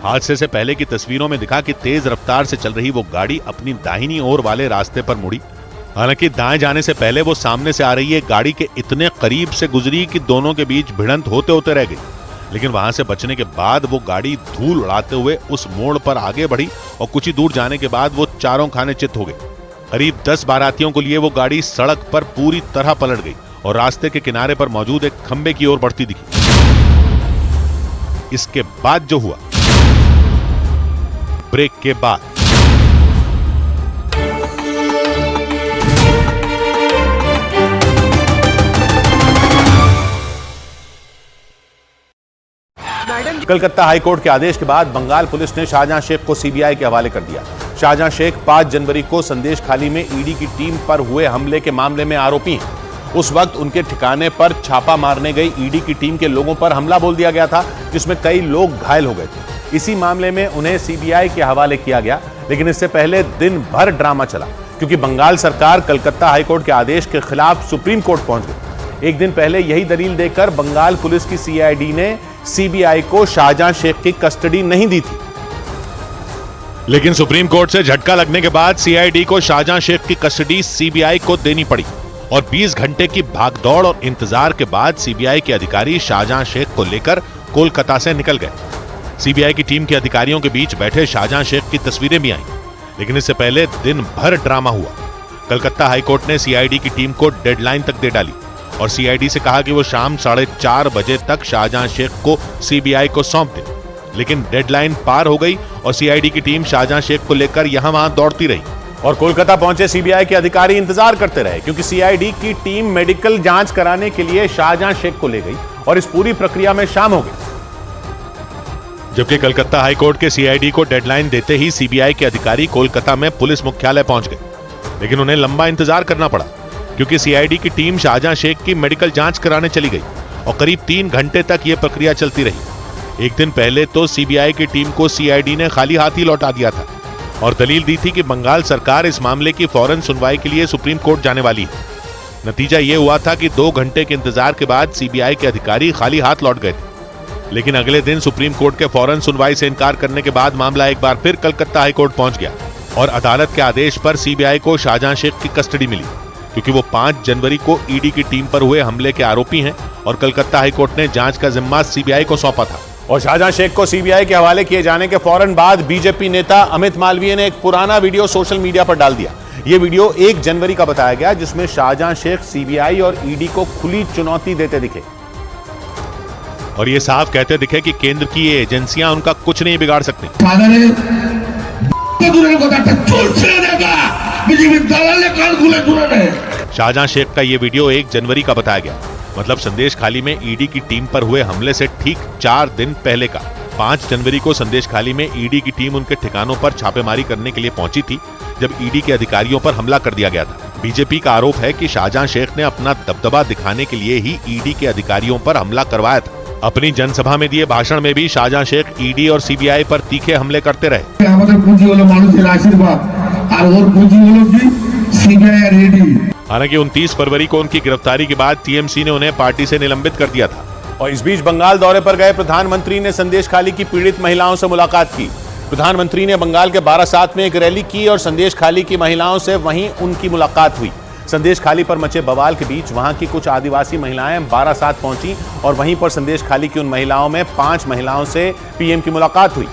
हादसे से पहले की तस्वीरों में दिखा कि तेज रफ्तार से चल रही वो गाड़ी अपनी दाहिनी ओर वाले रास्ते पर मुड़ी। हालांकि दाएं जाने से पहले वो सामने से आ रही है गाड़ी के इतने करीब से गुजरी कि दोनों के बीच भिड़ंत होते होते रह गई। लेकिन वहां से बचने के बाद वो गाड़ी धूल उड़ाते हुए उस मोड़ पर आगे बढ़ी और कुछ ही दूर जाने के बाद वो चारों खाने चित हो गए। करीब 10 बारातियों को लिए वो गाड़ी सड़क पर पूरी तरह पलट गई और रास्ते के किनारे पर मौजूद एक खंबे की ओर बढ़ती दिखी। इसके बाद जो हुआ, ब्रेक के बाद कलकत्ता हाईकोर्ट के आदेश के बाद बंगाल पुलिस ने शाहजहां शेख को सीबीआई के हवाले कर दिया। शाहजहां शेख 5 जनवरी को संदेश खाली में ईडी की टीम पर हुए हमले के मामले में आरोपी हैं। उस वक्त उनके ठिकाने पर छापा मारने गई ईडी की टीम के लोगों पर हमला बोल दिया गया था, जिसमें कई लोग घायल हो गए थे। इसी मामले में उन्हें सीबीआई के हवाले किया गया। लेकिन इससे पहले दिन भर ड्रामा चला, क्योंकि बंगाल सरकार कलकत्ता हाईकोर्ट के आदेश के खिलाफ सुप्रीम कोर्ट पहुंच गई। एक दिन पहले यही दलील देकर बंगाल पुलिस की सीआईडी ने सीबीआई को शाहजहां शेख की कस्टडी नहीं दी थी। लेकिन सुप्रीम कोर्ट से झटका लगने के बाद सीआईडी को शाहजहां शेख की कस्टडी सीबीआई को देनी पड़ी और 20 घंटे की भागदौड़ और इंतजार के बाद सीबीआई के अधिकारी शाहजहां शेख को लेकर कोलकाता से निकल गए। सीबीआई की टीम के अधिकारियों के बीच बैठे शाहजहां शेख की तस्वीरें भी आईं, लेकिन इससे पहले दिन भर ड्रामा हुआ। कलकत्ता हाईकोर्ट ने सीआईडी की टीम को डेडलाइन तक दे डाली और सीआईडी से कहा कि वो शाम 4:30 बजे तक शाहजहां शेख को सीबीआई को सौंप दे, लेकिन डेडलाइन पार हो गई और सीआईडी की टीम शाहजहां शेख को लेकर यहां वहां दौड़ती रही और कोलकाता पहुंचे सीबीआई के अधिकारी इंतजार करते रहे, क्योंकि सीआईडी की टीम मेडिकल जांच कराने के लिए शाहजहां शेख को ले गई और इस पूरी प्रक्रिया में शाम हो गई। जबकि कलकत्ता हाईकोर्ट के सीआईडी को डेडलाइन देते ही सीबीआई के अधिकारी कोलकाता में पुलिस मुख्यालय पहुंच गए, लेकिन उन्हें लंबा इंतजार करना पड़ा, क्योंकि सीआईडी की टीम शाहजहां शेख की मेडिकल जांच कराने चली गई और करीब 3 घंटे तक यह प्रक्रिया चलती रही। एक दिन पहले तो सीबीआई की टीम को सीआईडी ने खाली हाथ ही लौटा दिया था और दलील दी थी कि बंगाल सरकार इस मामले की फौरन सुनवाई के लिए सुप्रीम कोर्ट जाने वाली है। नतीजा यह हुआ था कि 2 घंटे के इंतजार के बाद सीबीआई के अधिकारी खाली हाथ लौट गए थे, लेकिन अगले दिन सुप्रीम कोर्ट के फौरन सुनवाई से इनकार करने के बाद मामला एक बार फिर कलकत्ता हाईकोर्ट पहुंच गया और अदालत के आदेश पर सीबीआई को शाहजहां शेख की कस्टडी मिली, क्योंकि वो 5 जनवरी को ईडी की टीम पर हुए हमले के आरोपी हैं और कलकत्ता हाईकोर्ट ने जांच का जिम्मा सीबीआई को सौंपा था। और शाहजहां शेख को सीबीआई के हवाले किए जाने के फौरन बाद बीजेपी नेता अमित मालवीय ने एक पुराना वीडियो सोशल मीडिया पर डाल दिया। ये वीडियो 1 जनवरी का बताया गया, जिसमें शाहजहां शेख सीबीआई और ईडी को खुली चुनौती देते दिखे और ये साफ कहते दिखे कि केंद्र की ये एजेंसियां उनका कुछ नहीं बिगाड़ सकती। शाहजहां शेख का ये वीडियो 1 जनवरी का बताया गया, मतलब संदेश खाली में ईडी की टीम पर हुए हमले से ठीक 4 दिन पहले का। 5 जनवरी को संदेश खाली में ईडी की टीम उनके ठिकानों पर छापेमारी करने के लिए पहुंची थी, जब ईडी के अधिकारियों पर हमला कर दिया गया था। बीजेपी का आरोप है कि शाहजहां शेख ने अपना दबदबा दिखाने के लिए ही ईडी के अधिकारियों पर हमला करवाया था। अपनी जनसभा में दिए भाषण में भी शाहजहां शेख ईडी और सीबीआई पर तीखे हमले करते रहे। हालांकि 29 फरवरी को उनकी गिरफ्तारी के बाद टीएमसी ने उन्हें पार्टी से निलंबित कर दिया था। और इस बीच बंगाल दौरे पर गए प्रधानमंत्री ने संदेश खाली की पीड़ित महिलाओं से मुलाकात की। प्रधानमंत्री ने बंगाल के बारासात में एक रैली की और संदेश खाली की महिलाओं से वहीं उनकी मुलाकात हुई। संदेश खाली पर मचे बवाल के बीच वहां की कुछ आदिवासी महिलाएं बारासात पहुंची और वहीं पर संदेश खाली की उन महिलाओं में 5 महिलाओं से पीएम की मुलाकात हुई,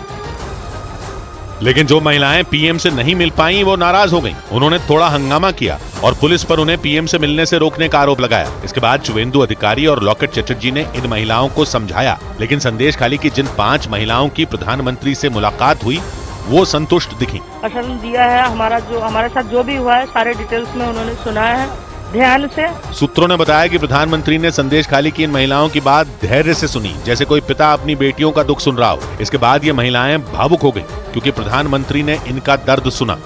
लेकिन जो महिलाएं पीएम से नहीं मिल पाईं वो नाराज हो गईं। उन्होंने थोड़ा हंगामा किया और पुलिस पर उन्हें पीएम से मिलने से रोकने का आरोप लगाया। इसके बाद शुवेंदु अधिकारी और लॉकेट चटर्जी ने इन महिलाओं को समझाया, लेकिन संदेश खाली की जिन 5 महिलाओं की प्रधानमंत्री से मुलाकात हुई वो संतुष्ट दिखी। आश्वासन दिया है, हमारे साथ जो भी हुआ है सारे डिटेल्स में उन्होंने सुना है ध्यान से। सूत्रों ने बताया कि प्रधानमंत्री ने संदेश खाली की इन महिलाओं की बात धैर्य से सुनी, जैसे कोई पिता अपनी बेटियों का दुख सुन रहा हो। इसके बाद ये महिलाएं भावुक हो गईं, क्योंकि प्रधानमंत्री ने इनका दर्द सुना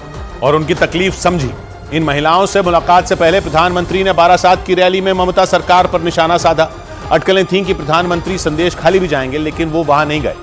और उनकी तकलीफ समझी। इन महिलाओं से मुलाकात से पहले प्रधानमंत्री ने बारासात की रैली में ममता सरकार पर निशाना साधा। अटकलें थीं कि प्रधानमंत्री संदेश खाली भी जाएंगे, लेकिन वो वहां नहीं गए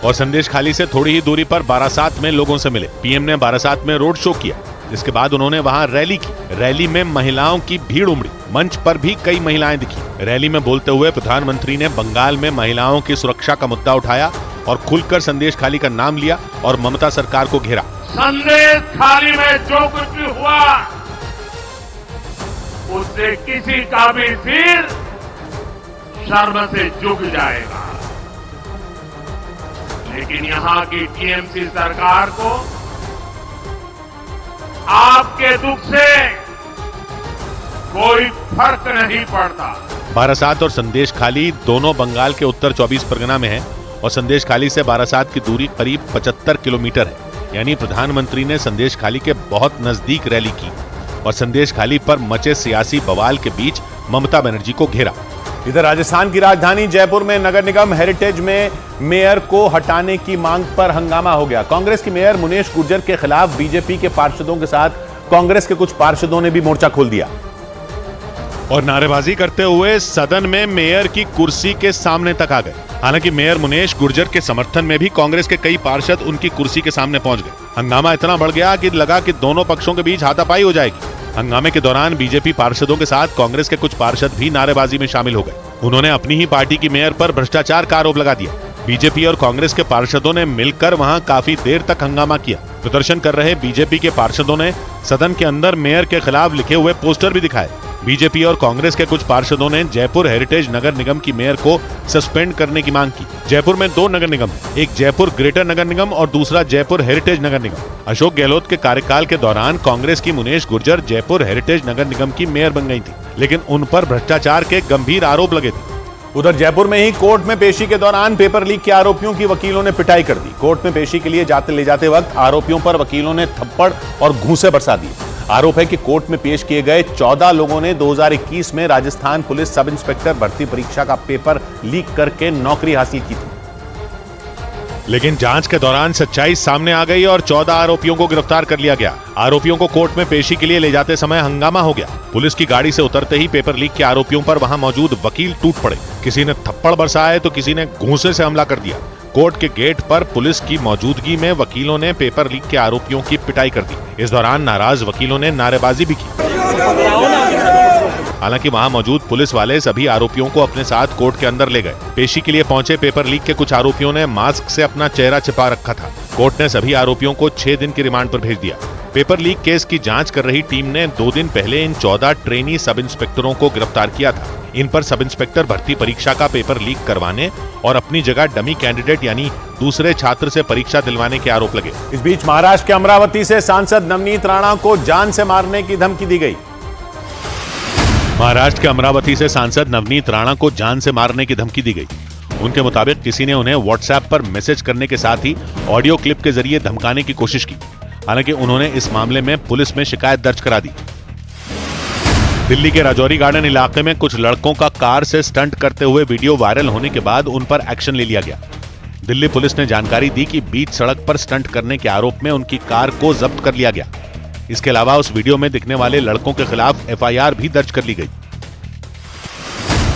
और संदेश खाली से थोड़ी ही दूरी पर बारासात में लोगों से मिले। पीएम ने बारासात में रोड शो किया, इसके बाद उन्होंने वहां रैली की। रैली में महिलाओं की भीड़ उमड़ी, मंच पर भी कई महिलाएं दिखी। रैली में बोलते हुए प्रधानमंत्री ने बंगाल में महिलाओं की सुरक्षा का मुद्दा उठाया और खुलकर संदेश खाली का नाम लिया और ममता सरकार को घेरा। संदेश खाली में जो कुछ भी हुआ उससे किसी का भी सिर शर्म से झुक जाएगा, लेकिन यहाँ की टीएमसी सरकार को आपके दुख से कोई फर्क नहीं पड़ता। बारासात और संदेश खाली दोनों बंगाल के उत्तर 24 परगना में है और संदेश खाली से बारासात की दूरी करीब 75 किलोमीटर है। यानी प्रधानमंत्री ने संदेश खाली के बहुत नजदीक रैली की और संदेश खाली पर मचे सियासी बवाल के बीच ममता बनर्जी को घेरा। इधर राजस्थान की राजधानी जयपुर में नगर निगम हेरिटेज में मेयर को हटाने की मांग पर हंगामा हो गया। कांग्रेस की मेयर मुनेश गुर्जर के खिलाफ बीजेपी के पार्षदों के साथ कांग्रेस के कुछ पार्षदों ने भी मोर्चा खोल दिया और नारेबाजी करते हुए सदन में मेयर की कुर्सी के सामने तक आ गए। हालांकि मेयर मुनेश गुर्जर के समर्थन में भी कांग्रेस के कई पार्षद उनकी कुर्सी के सामने पहुंच गए। हंगामा इतना बढ़ गया कि लगा कि दोनों पक्षों के बीच हाथापाई हो जाएगी। हंगामे के दौरान बीजेपी पार्षदों के साथ कांग्रेस के कुछ पार्षद भी नारेबाजी में शामिल हो गए। उन्होंने अपनी ही पार्टी की मेयर पर भ्रष्टाचार का आरोप लगा दिया। बीजेपी और कांग्रेस के पार्षदों ने मिलकर वहां काफी देर तक हंगामा किया प्रदर्शन कर रहे बीजेपी के पार्षदों ने सदन के अंदर मेयर के खिलाफ लिखे हुए पोस्टर भी दिखाए। बीजेपी और कांग्रेस के कुछ पार्षदों ने जयपुर हेरिटेज नगर निगम की मेयर को सस्पेंड करने की मांग की। जयपुर में 2 नगर निगम हैं, एक जयपुर ग्रेटर नगर निगम और दूसरा जयपुर हेरिटेज नगर निगम। अशोक गहलोत के कार्यकाल के दौरान कांग्रेस की मुनेश गुर्जर जयपुर हेरिटेज नगर निगम की मेयर बन गई थी, लेकिन उन पर भ्रष्टाचार के गंभीर आरोप लगे थे। उधर जयपुर में ही कोर्ट में पेशी के दौरान पेपर लीक के आरोपियों की वकीलों ने पिटाई कर दी। कोर्ट में पेशी के लिए ले जाते वक्त आरोपियों पर वकीलों ने थप्पड़ और घूंसे बरसा दिए। आरोप है कि कोर्ट में पेश किए गए 14 लोगों ने 2021 में राजस्थान पुलिस सब इंस्पेक्टर भर्ती परीक्षा का पेपर लीक करके नौकरी हासिल की थी, लेकिन जांच के दौरान सच्चाई सामने आ गई और 14 आरोपियों को गिरफ्तार कर लिया गया। आरोपियों को कोर्ट में पेशी के लिए ले जाते समय हंगामा हो गया। पुलिस की गाड़ी से उतरते ही पेपर लीक के आरोपियों पर वहां मौजूद वकील टूट पड़े। किसी ने थप्पड़ बरसाए तो किसी ने घूंसे से हमला कर दिया। कोर्ट के गेट पर पुलिस की मौजूदगी में वकीलों ने पेपर लीक के आरोपियों की पिटाई कर दी। इस दौरान नाराज वकीलों ने नारेबाजी भी की। हालांकि वहां मौजूद पुलिस वाले सभी आरोपियों को अपने साथ कोर्ट के अंदर ले गए। पेशी के लिए पहुंचे पेपर लीक के कुछ आरोपियों ने मास्क से अपना चेहरा छिपा रखा था। कोर्ट ने सभी आरोपियों को 6 दिन की रिमांड पर भेज दिया। पेपर लीक केस की जांच कर रही टीम ने 2 दिन पहले इन 14 ट्रेनी सब इंस्पेक्टरों को गिरफ्तार किया था। इन पर सब इंस्पेक्टर भर्ती परीक्षा का पेपर लीक करवाने और अपनी जगह डमी कैंडिडेट यानी दूसरे छात्र से परीक्षा दिलवाने के आरोप लगे। इस बीच महाराष्ट्र के अमरावती से सांसद नवनीत राणा को जान से मारने की धमकी दी गई। महाराष्ट्र के अमरावती से सांसद नवनीत राणा को जान से मारने की धमकी दी गई। उनके मुताबिक किसी ने उन्हें व्हाट्सएप पर मैसेज करने के साथ ही ऑडियो क्लिप के जरिए धमकाने की कोशिश की। हालांकि उन्होंने इस मामले में पुलिस में शिकायत दर्ज करा दी। दिल्ली के राजौरी गार्डन इलाके में कुछ लड़कों का कार से स्टंट करते हुए वीडियो वायरल होने के बाद उन पर एक्शन ले लिया गया। दिल्ली पुलिस ने जानकारी दी कि बीच सड़क पर स्टंट करने के आरोप में उनकी कार को जब्त कर लिया गया। इसके अलावा उस वीडियो में दिखने वाले लड़कों के खिलाफ एफआईआर भी दर्ज कर ली गई।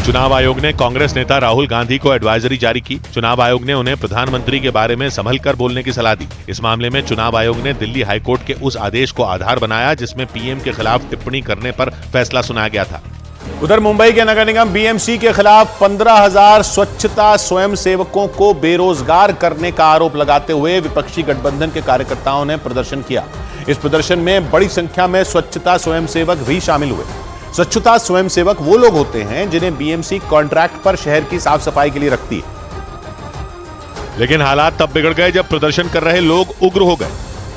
चुनाव आयोग ने कांग्रेस नेता राहुल गांधी को एडवाइजरी जारी की। चुनाव आयोग ने उन्हें प्रधानमंत्री के बारे में संभल कर बोलने की सलाह दी। इस मामले में चुनाव आयोग ने दिल्ली हाईकोर्ट के उस आदेश को आधार बनाया जिसमें पीएम के खिलाफ टिप्पणी करने पर फैसला सुनाया गया था। उधर मुंबई के नगर निगम बीएमसी के खिलाफ 15,000 स्वच्छता स्वयंसेवकों को बेरोजगार करने का आरोप लगाते हुए विपक्षी गठबंधन के कार्यकर्ताओं ने प्रदर्शन किया। इस प्रदर्शन में बड़ी संख्या में स्वच्छता स्वयंसेवक भी शामिल हुए। स्वच्छता स्वयंसेवक वो लोग होते हैं जिन्हें बीएमसी कॉन्ट्रैक्ट पर शहर की साफ सफाई के लिए रखती है। लेकिन हालात तब बिगड़ गए जब प्रदर्शन कर रहे लोग उग्र हो गए।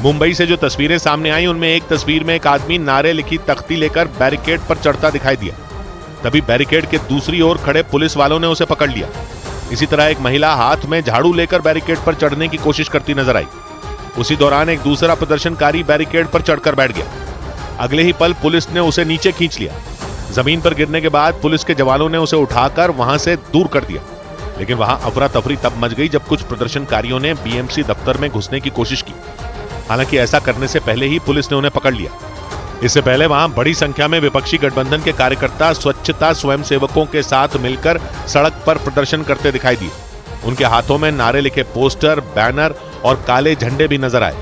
मुंबई से जो तस्वीरें सामने आई उनमें एक तस्वीर में एक आदमी नारे लिखी तख्ती लेकर बैरिकेड पर चढ़ता दिखाई दिया। तभी बैरिकेड के दूसरी ओर खड़े पुलिस वालों ने उसे पकड़ लिया। इसी तरह एक महिला हाथ में झाड़ू लेकर बैरिकेड पर चढ़ने की कोशिश करती नजर आई। उसी दौरान एक दूसरा प्रदर्शनकारी बैरिकेड पर चढ़कर बैठ गया। अगले ही पल पुलिस ने उसे नीचे खींच लिया। जमीन पर गिरने के बाद पुलिस के जवानों ने उसे उठाकर वहां से दूर कर दिया। लेकिन वहां अफरा तफरी तब मच गई जब कुछ प्रदर्शनकारियों ने बीएमसी दफ्तर में घुसने की कोशिश की। हालांकि ऐसा करने से पहले ही पुलिस ने उन्हें पकड़ लिया। इससे पहले वहां बड़ी संख्या में विपक्षी गठबंधन के कार्यकर्ता स्वच्छता स्वयंसेवकों के साथ मिलकर सड़क पर प्रदर्शन करते दिखाई दिए। उनके हाथों में नारे लिखे पोस्टर, बैनर और काले झंडे भी नजर आए।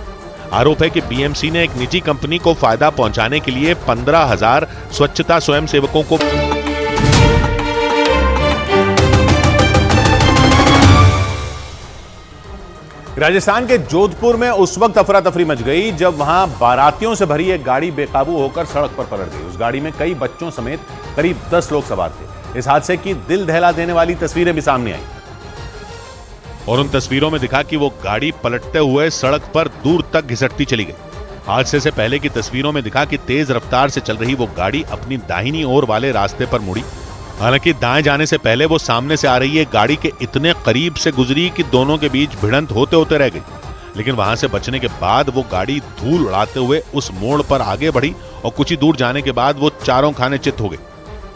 आरोप है कि बीएमसी ने एक निजी कंपनी को फायदा पहुंचाने के लिए 15,000 स्वच्छता स्वयंसेवकों को राजस्थान के जोधपुर में उस वक्त अफरा तफरी मच गई जब वहां बारातियों से भरी एक गाड़ी बेकाबू होकर सड़क पर पलट गई। उस गाड़ी में कई बच्चों समेत करीब 10 लोग सवार थे। इस हादसे की दिल दहला देने वाली तस्वीरें भी सामने आई और उन तस्वीरों में दिखा कि वो गाड़ी पलटते हुए सड़क पर दूर तक घिसटती चली गई। हादसे से पहले की तस्वीरों में दिखा कि तेज रफ्तार से चल रही वो गाड़ी अपनी दाहिनी ओर वाले रास्ते पर मुड़ी। हालांकि दाएं जाने से पहले वो सामने से आ रही एक गाड़ी के इतने करीब से गुजरी कि दोनों के बीच भिड़ंत होते होते रह गई। लेकिन वहां से बचने के बाद वो गाड़ी धूल उड़ाते हुए उस मोड़ पर आगे बढ़ी और कुछ ही दूर जाने के बाद वो चारों खाने चित हो गई।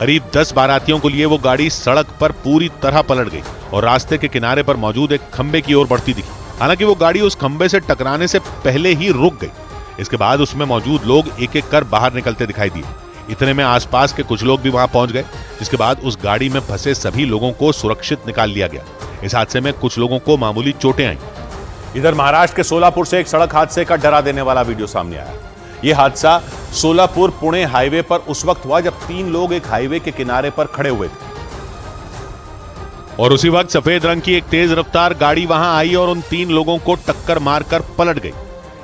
करीब 10 बारातियों को लिए वो गाड़ी सड़क पर पूरी तरह पलट गई और रास्ते के किनारे पर मौजूद एक खंबे की ओर बढ़ती दिखी। हालांकि वो गाड़ी उस खंबे से टकराने से पहले ही रुक गई। इसके बाद उसमें मौजूद लोग एक एक कर बाहर निकलते दिखाई दिए। इतने में आसपास के कुछ लोग भी वहां पहुंच गए, जिसके बाद उस गाड़ी में फंसे सभी लोगों को सुरक्षित निकाल लिया गया। इस हादसे में कुछ लोगों को मामूली चोटें आईं। इधर महाराष्ट्र के सोलापुर से एक सड़क हादसे का डरा देने वाला वीडियो सामने आया। यह हादसा सोलापुर पुणे हाईवे पर उस वक्त हुआ जब 3 लोग एक हाईवे के किनारे पर खड़े हुए थे और उसी वक्त सफेद रंग की एक तेज रफ्तार गाड़ी वहां आई और उन 3 लोगों को टक्कर मारकर पलट गई।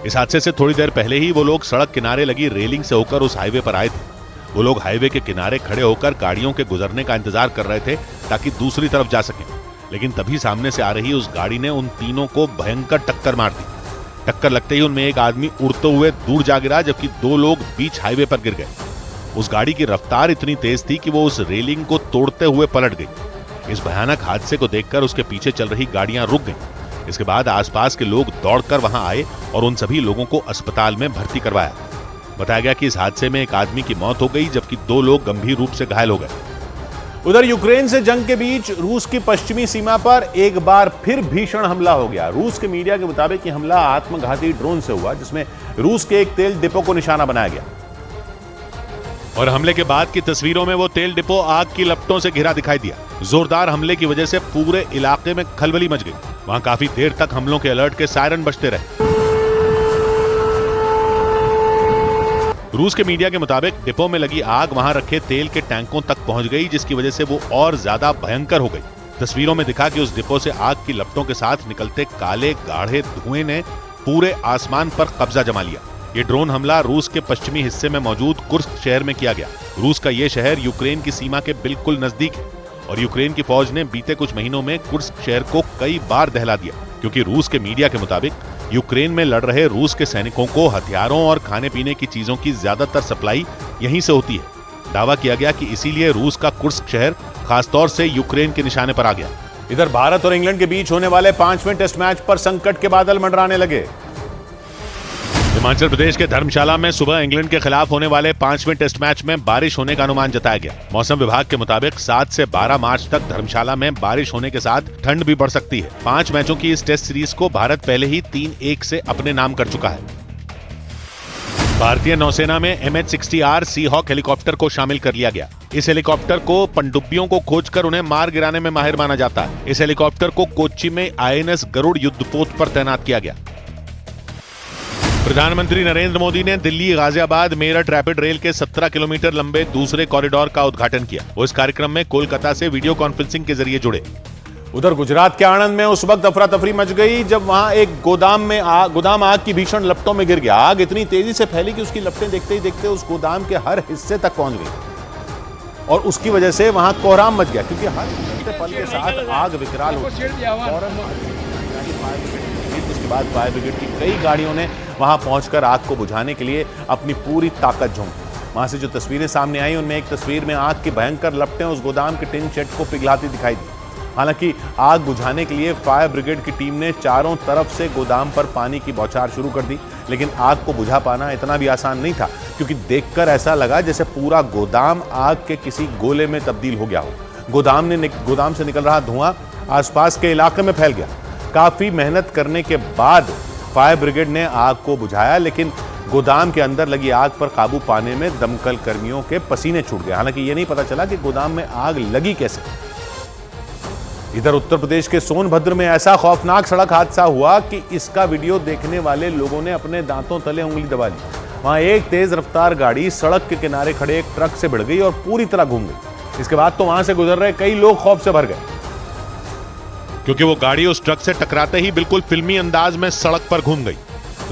इस हादसे से थोड़ी देर पहले ही वो लोग सड़क किनारे लगी रेलिंग से होकर उस हाईवे पर आए थे। वो लोग हाईवे के किनारे खड़े होकर गाड़ियों के गुजरने का इंतजार कर रहे थे ताकि दूसरी तरफ जा सकें, लेकिन तभी सामने से आ रही उस गाड़ी ने उन तीनों को भयंकर टक्कर मार दी। टक्कर लगते ही उनमें एक आदमी उड़ते हुए दूर जा गिरा, जबकि 2 लोग बीच हाईवे पर गिर गए। उस गाड़ी की रफ्तार इतनी तेज थी कि वो उस रेलिंग को तोड़ते हुए पलट गई। इस भयानक हादसे को देखकर उसके पीछे चल रही गाड़ियां रुक गईं। इसके बाद आसपास के लोग दौड़कर वहां आए और उन सभी लोगों को अस्पताल में भर्ती करवाया। बताया गया कि इस हादसे में एक आदमी की मौत हो गई, जबकि 2 लोग गंभीर रूप से घायल हो गए। उधर यूक्रेन से जंग के बीच रूस की पश्चिमी सीमा पर एक बार फिर भीषण हमला हो गया। रूस के मीडिया के मुताबिक यह हमला आत्मघाती ड्रोन से हुआ, जिसमें रूस के एक तेल डिपो को निशाना बनाया गया और हमले के बाद की तस्वीरों में वो तेल डिपो आग की लपटों से घिरा दिखाई दिया। जोरदार हमले की वजह से पूरे इलाके में खलबली मच गई। वहां काफी देर तक हमलों के अलर्ट के सायरन बजते रहे। रूस के मीडिया के मुताबिक डिपो में लगी आग वहां रखे तेल के टैंकों तक पहुंच गई, जिसकी वजह से वो और ज्यादा भयंकर हो गई। तस्वीरों में दिखा कि उस डिपो से आग की लपटों के साथ निकलते काले गाढ़े धुएं ने पूरे आसमान पर कब्जा जमा लिया। ये ड्रोन हमला रूस के पश्चिमी हिस्से में मौजूद कुर्स्क शहर में किया गया। रूस का ये शहर यूक्रेन की सीमा के बिल्कुल नजदीक है और यूक्रेन की फौज ने बीते कुछ महीनों में कुर्स्क शहर को कई बार दहला दिया, क्योंकि रूस के मीडिया के मुताबिक यूक्रेन में लड़ रहे रूस के सैनिकों को हथियारों और खाने पीने की चीजों की ज्यादातर सप्लाई यहीं से होती है। दावा किया गया कि इसीलिए रूस का कुर्स्क शहर खासतौर से यूक्रेन के निशाने पर आ गया। इधर भारत और इंग्लैंड के बीच होने वाले 5वें टेस्ट मैच पर संकट के बादल मंडराने लगे। हिमाचल प्रदेश के धर्मशाला में सुबह इंग्लैंड के खिलाफ होने वाले 5वें टेस्ट मैच में बारिश होने का अनुमान जताया गया। मौसम विभाग के मुताबिक 7 से 12 मार्च तक धर्मशाला में बारिश होने के साथ ठंड भी बढ़ सकती है। 5 मैचों की इस टेस्ट सीरीज को भारत पहले ही 3-1 से अपने नाम कर चुका है। भारतीय नौसेना में MH-60R सीहॉक हेलीकॉप्टर को शामिल कर लिया गया। इस हेलीकॉप्टर को पनडुब्बियों को खोजकर उन्हें मार गिराने में माहिर माना जाता है। इस हेलीकॉप्टर को कोच्चि में INS गरुड़ युद्धपोत पर तैनात किया गया। प्रधानमंत्री नरेंद्र मोदी ने दिल्ली गाजियाबाद मेरठ रैपिड रेल के 17 किलोमीटर लंबे दूसरे कॉरिडोर का उद्घाटन किया। वो इस कार्यक्रम में कोलकाता से वीडियो कॉन्फ्रेंसिंग के जरिए जुड़े। उधर गुजरात के आणंद में उस वक्त अफरा तफरी मच गई जब वहां एक गोदाम आग की भीषण लपटों में गिर गया। आग इतनी तेजी से फैली कि उसकी लपटें देखते ही देखते उस गोदाम के हर हिस्से तक पहुंच गई और उसकी वजह से वहां कोहराम मच गया, क्योंकि हर पल के साथ आग विकराल हो गई। उसके बाद फायर ब्रिगेड की कई गाड़ियों ने वहां पहुंचकर आग को बुझाने के लिए अपनी पूरी ताकत झोंकी। वहां से जो तस्वीरें सामने आई उनमें एक तस्वीर में आग की भयंकर लपटें उस गोदाम के टिन शेड को पिघलाती दिखाई दी। हालांकि आग बुझाने के लिए फायर ब्रिगेड की टीम ने चारों तरफ से गोदाम पर पानी की बौछार शुरू कर दी, लेकिन आग को बुझा पाना इतना भी आसान नहीं था, क्योंकि देखकर ऐसा लगा जैसे पूरा गोदाम आग के किसी गोले में तब्दील हो गया हो। गोदाम से निकल रहा धुआं आसपास के इलाके में फैल गया। काफी मेहनत करने के बाद फायर ब्रिगेड ने आग को बुझाया, लेकिन गोदाम के अंदर लगी आग पर काबू पाने में दमकल कर्मियों के पसीने छूट गए। हालांकि ये नहीं पता चला कि गोदाम में आग लगी कैसे। इधर उत्तर प्रदेश के सोनभद्र में ऐसा खौफनाक सड़क हादसा हुआ कि इसका वीडियो देखने वाले लोगों ने अपने दांतों तले उंगली दबा ली। वहां एक तेज रफ्तार गाड़ी सड़क के किनारे खड़े एक ट्रक से भिड़ गई और पूरी तरह घूम गई। इसके बाद तो वहां से गुजर रहे कई लोग खौफ से भर गए, क्योंकि वो गाड़ी उस ट्रक से टकराते ही बिल्कुल फिल्मी अंदाज में सड़क पर घूम गई।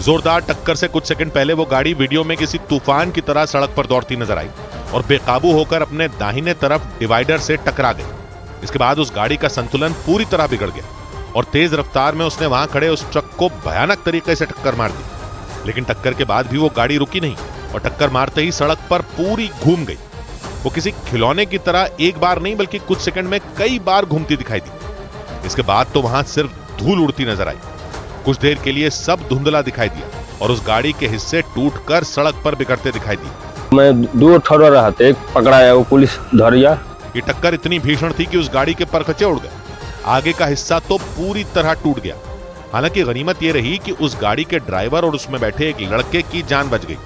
जोरदार टक्कर से कुछ सेकंड पहले वो गाड़ी वीडियो में किसी तूफान की तरह सड़क पर दौड़ती नजर आई और बेकाबू होकर अपने दाहिने तरफ डिवाइडर से टकरा गई। इसके बाद उस गाड़ी का संतुलन पूरी तरह बिगड़ गया और तेज रफ्तार में उसने वहां खड़े उस ट्रक को भयानक तरीके से टक्कर मार दी। लेकिन टक्कर के बाद भी वो गाड़ी रुकी नहीं और टक्कर मारते ही सड़क पर पूरी घूम गई। वो किसी खिलौने की तरह एक बार नहीं बल्कि कुछ सेकंड में कई बार घूमती दिखाई दी। इसके बाद तो वहां सिर्फ धूल उड़ती नजर आई। कुछ देर के लिए सब धुंधला दिखाई दिया और उस गाड़ी के हिस्से टूटकर सड़क पर बिखरते दिखाई दिए। मैं दूर ठहरा रहा था, एक पकड़ाया, वो पुलिस धरिया। ये टक्कर इतनी भीषण थी कि उस गाड़ी के परखचे उड़ गए। आगे का हिस्सा तो पूरी तरह टूट गया। हालांकि गनीमत ये रही कि उस गाड़ी के ड्राइवर और उसमें बैठे एक लड़के की जान बच गई।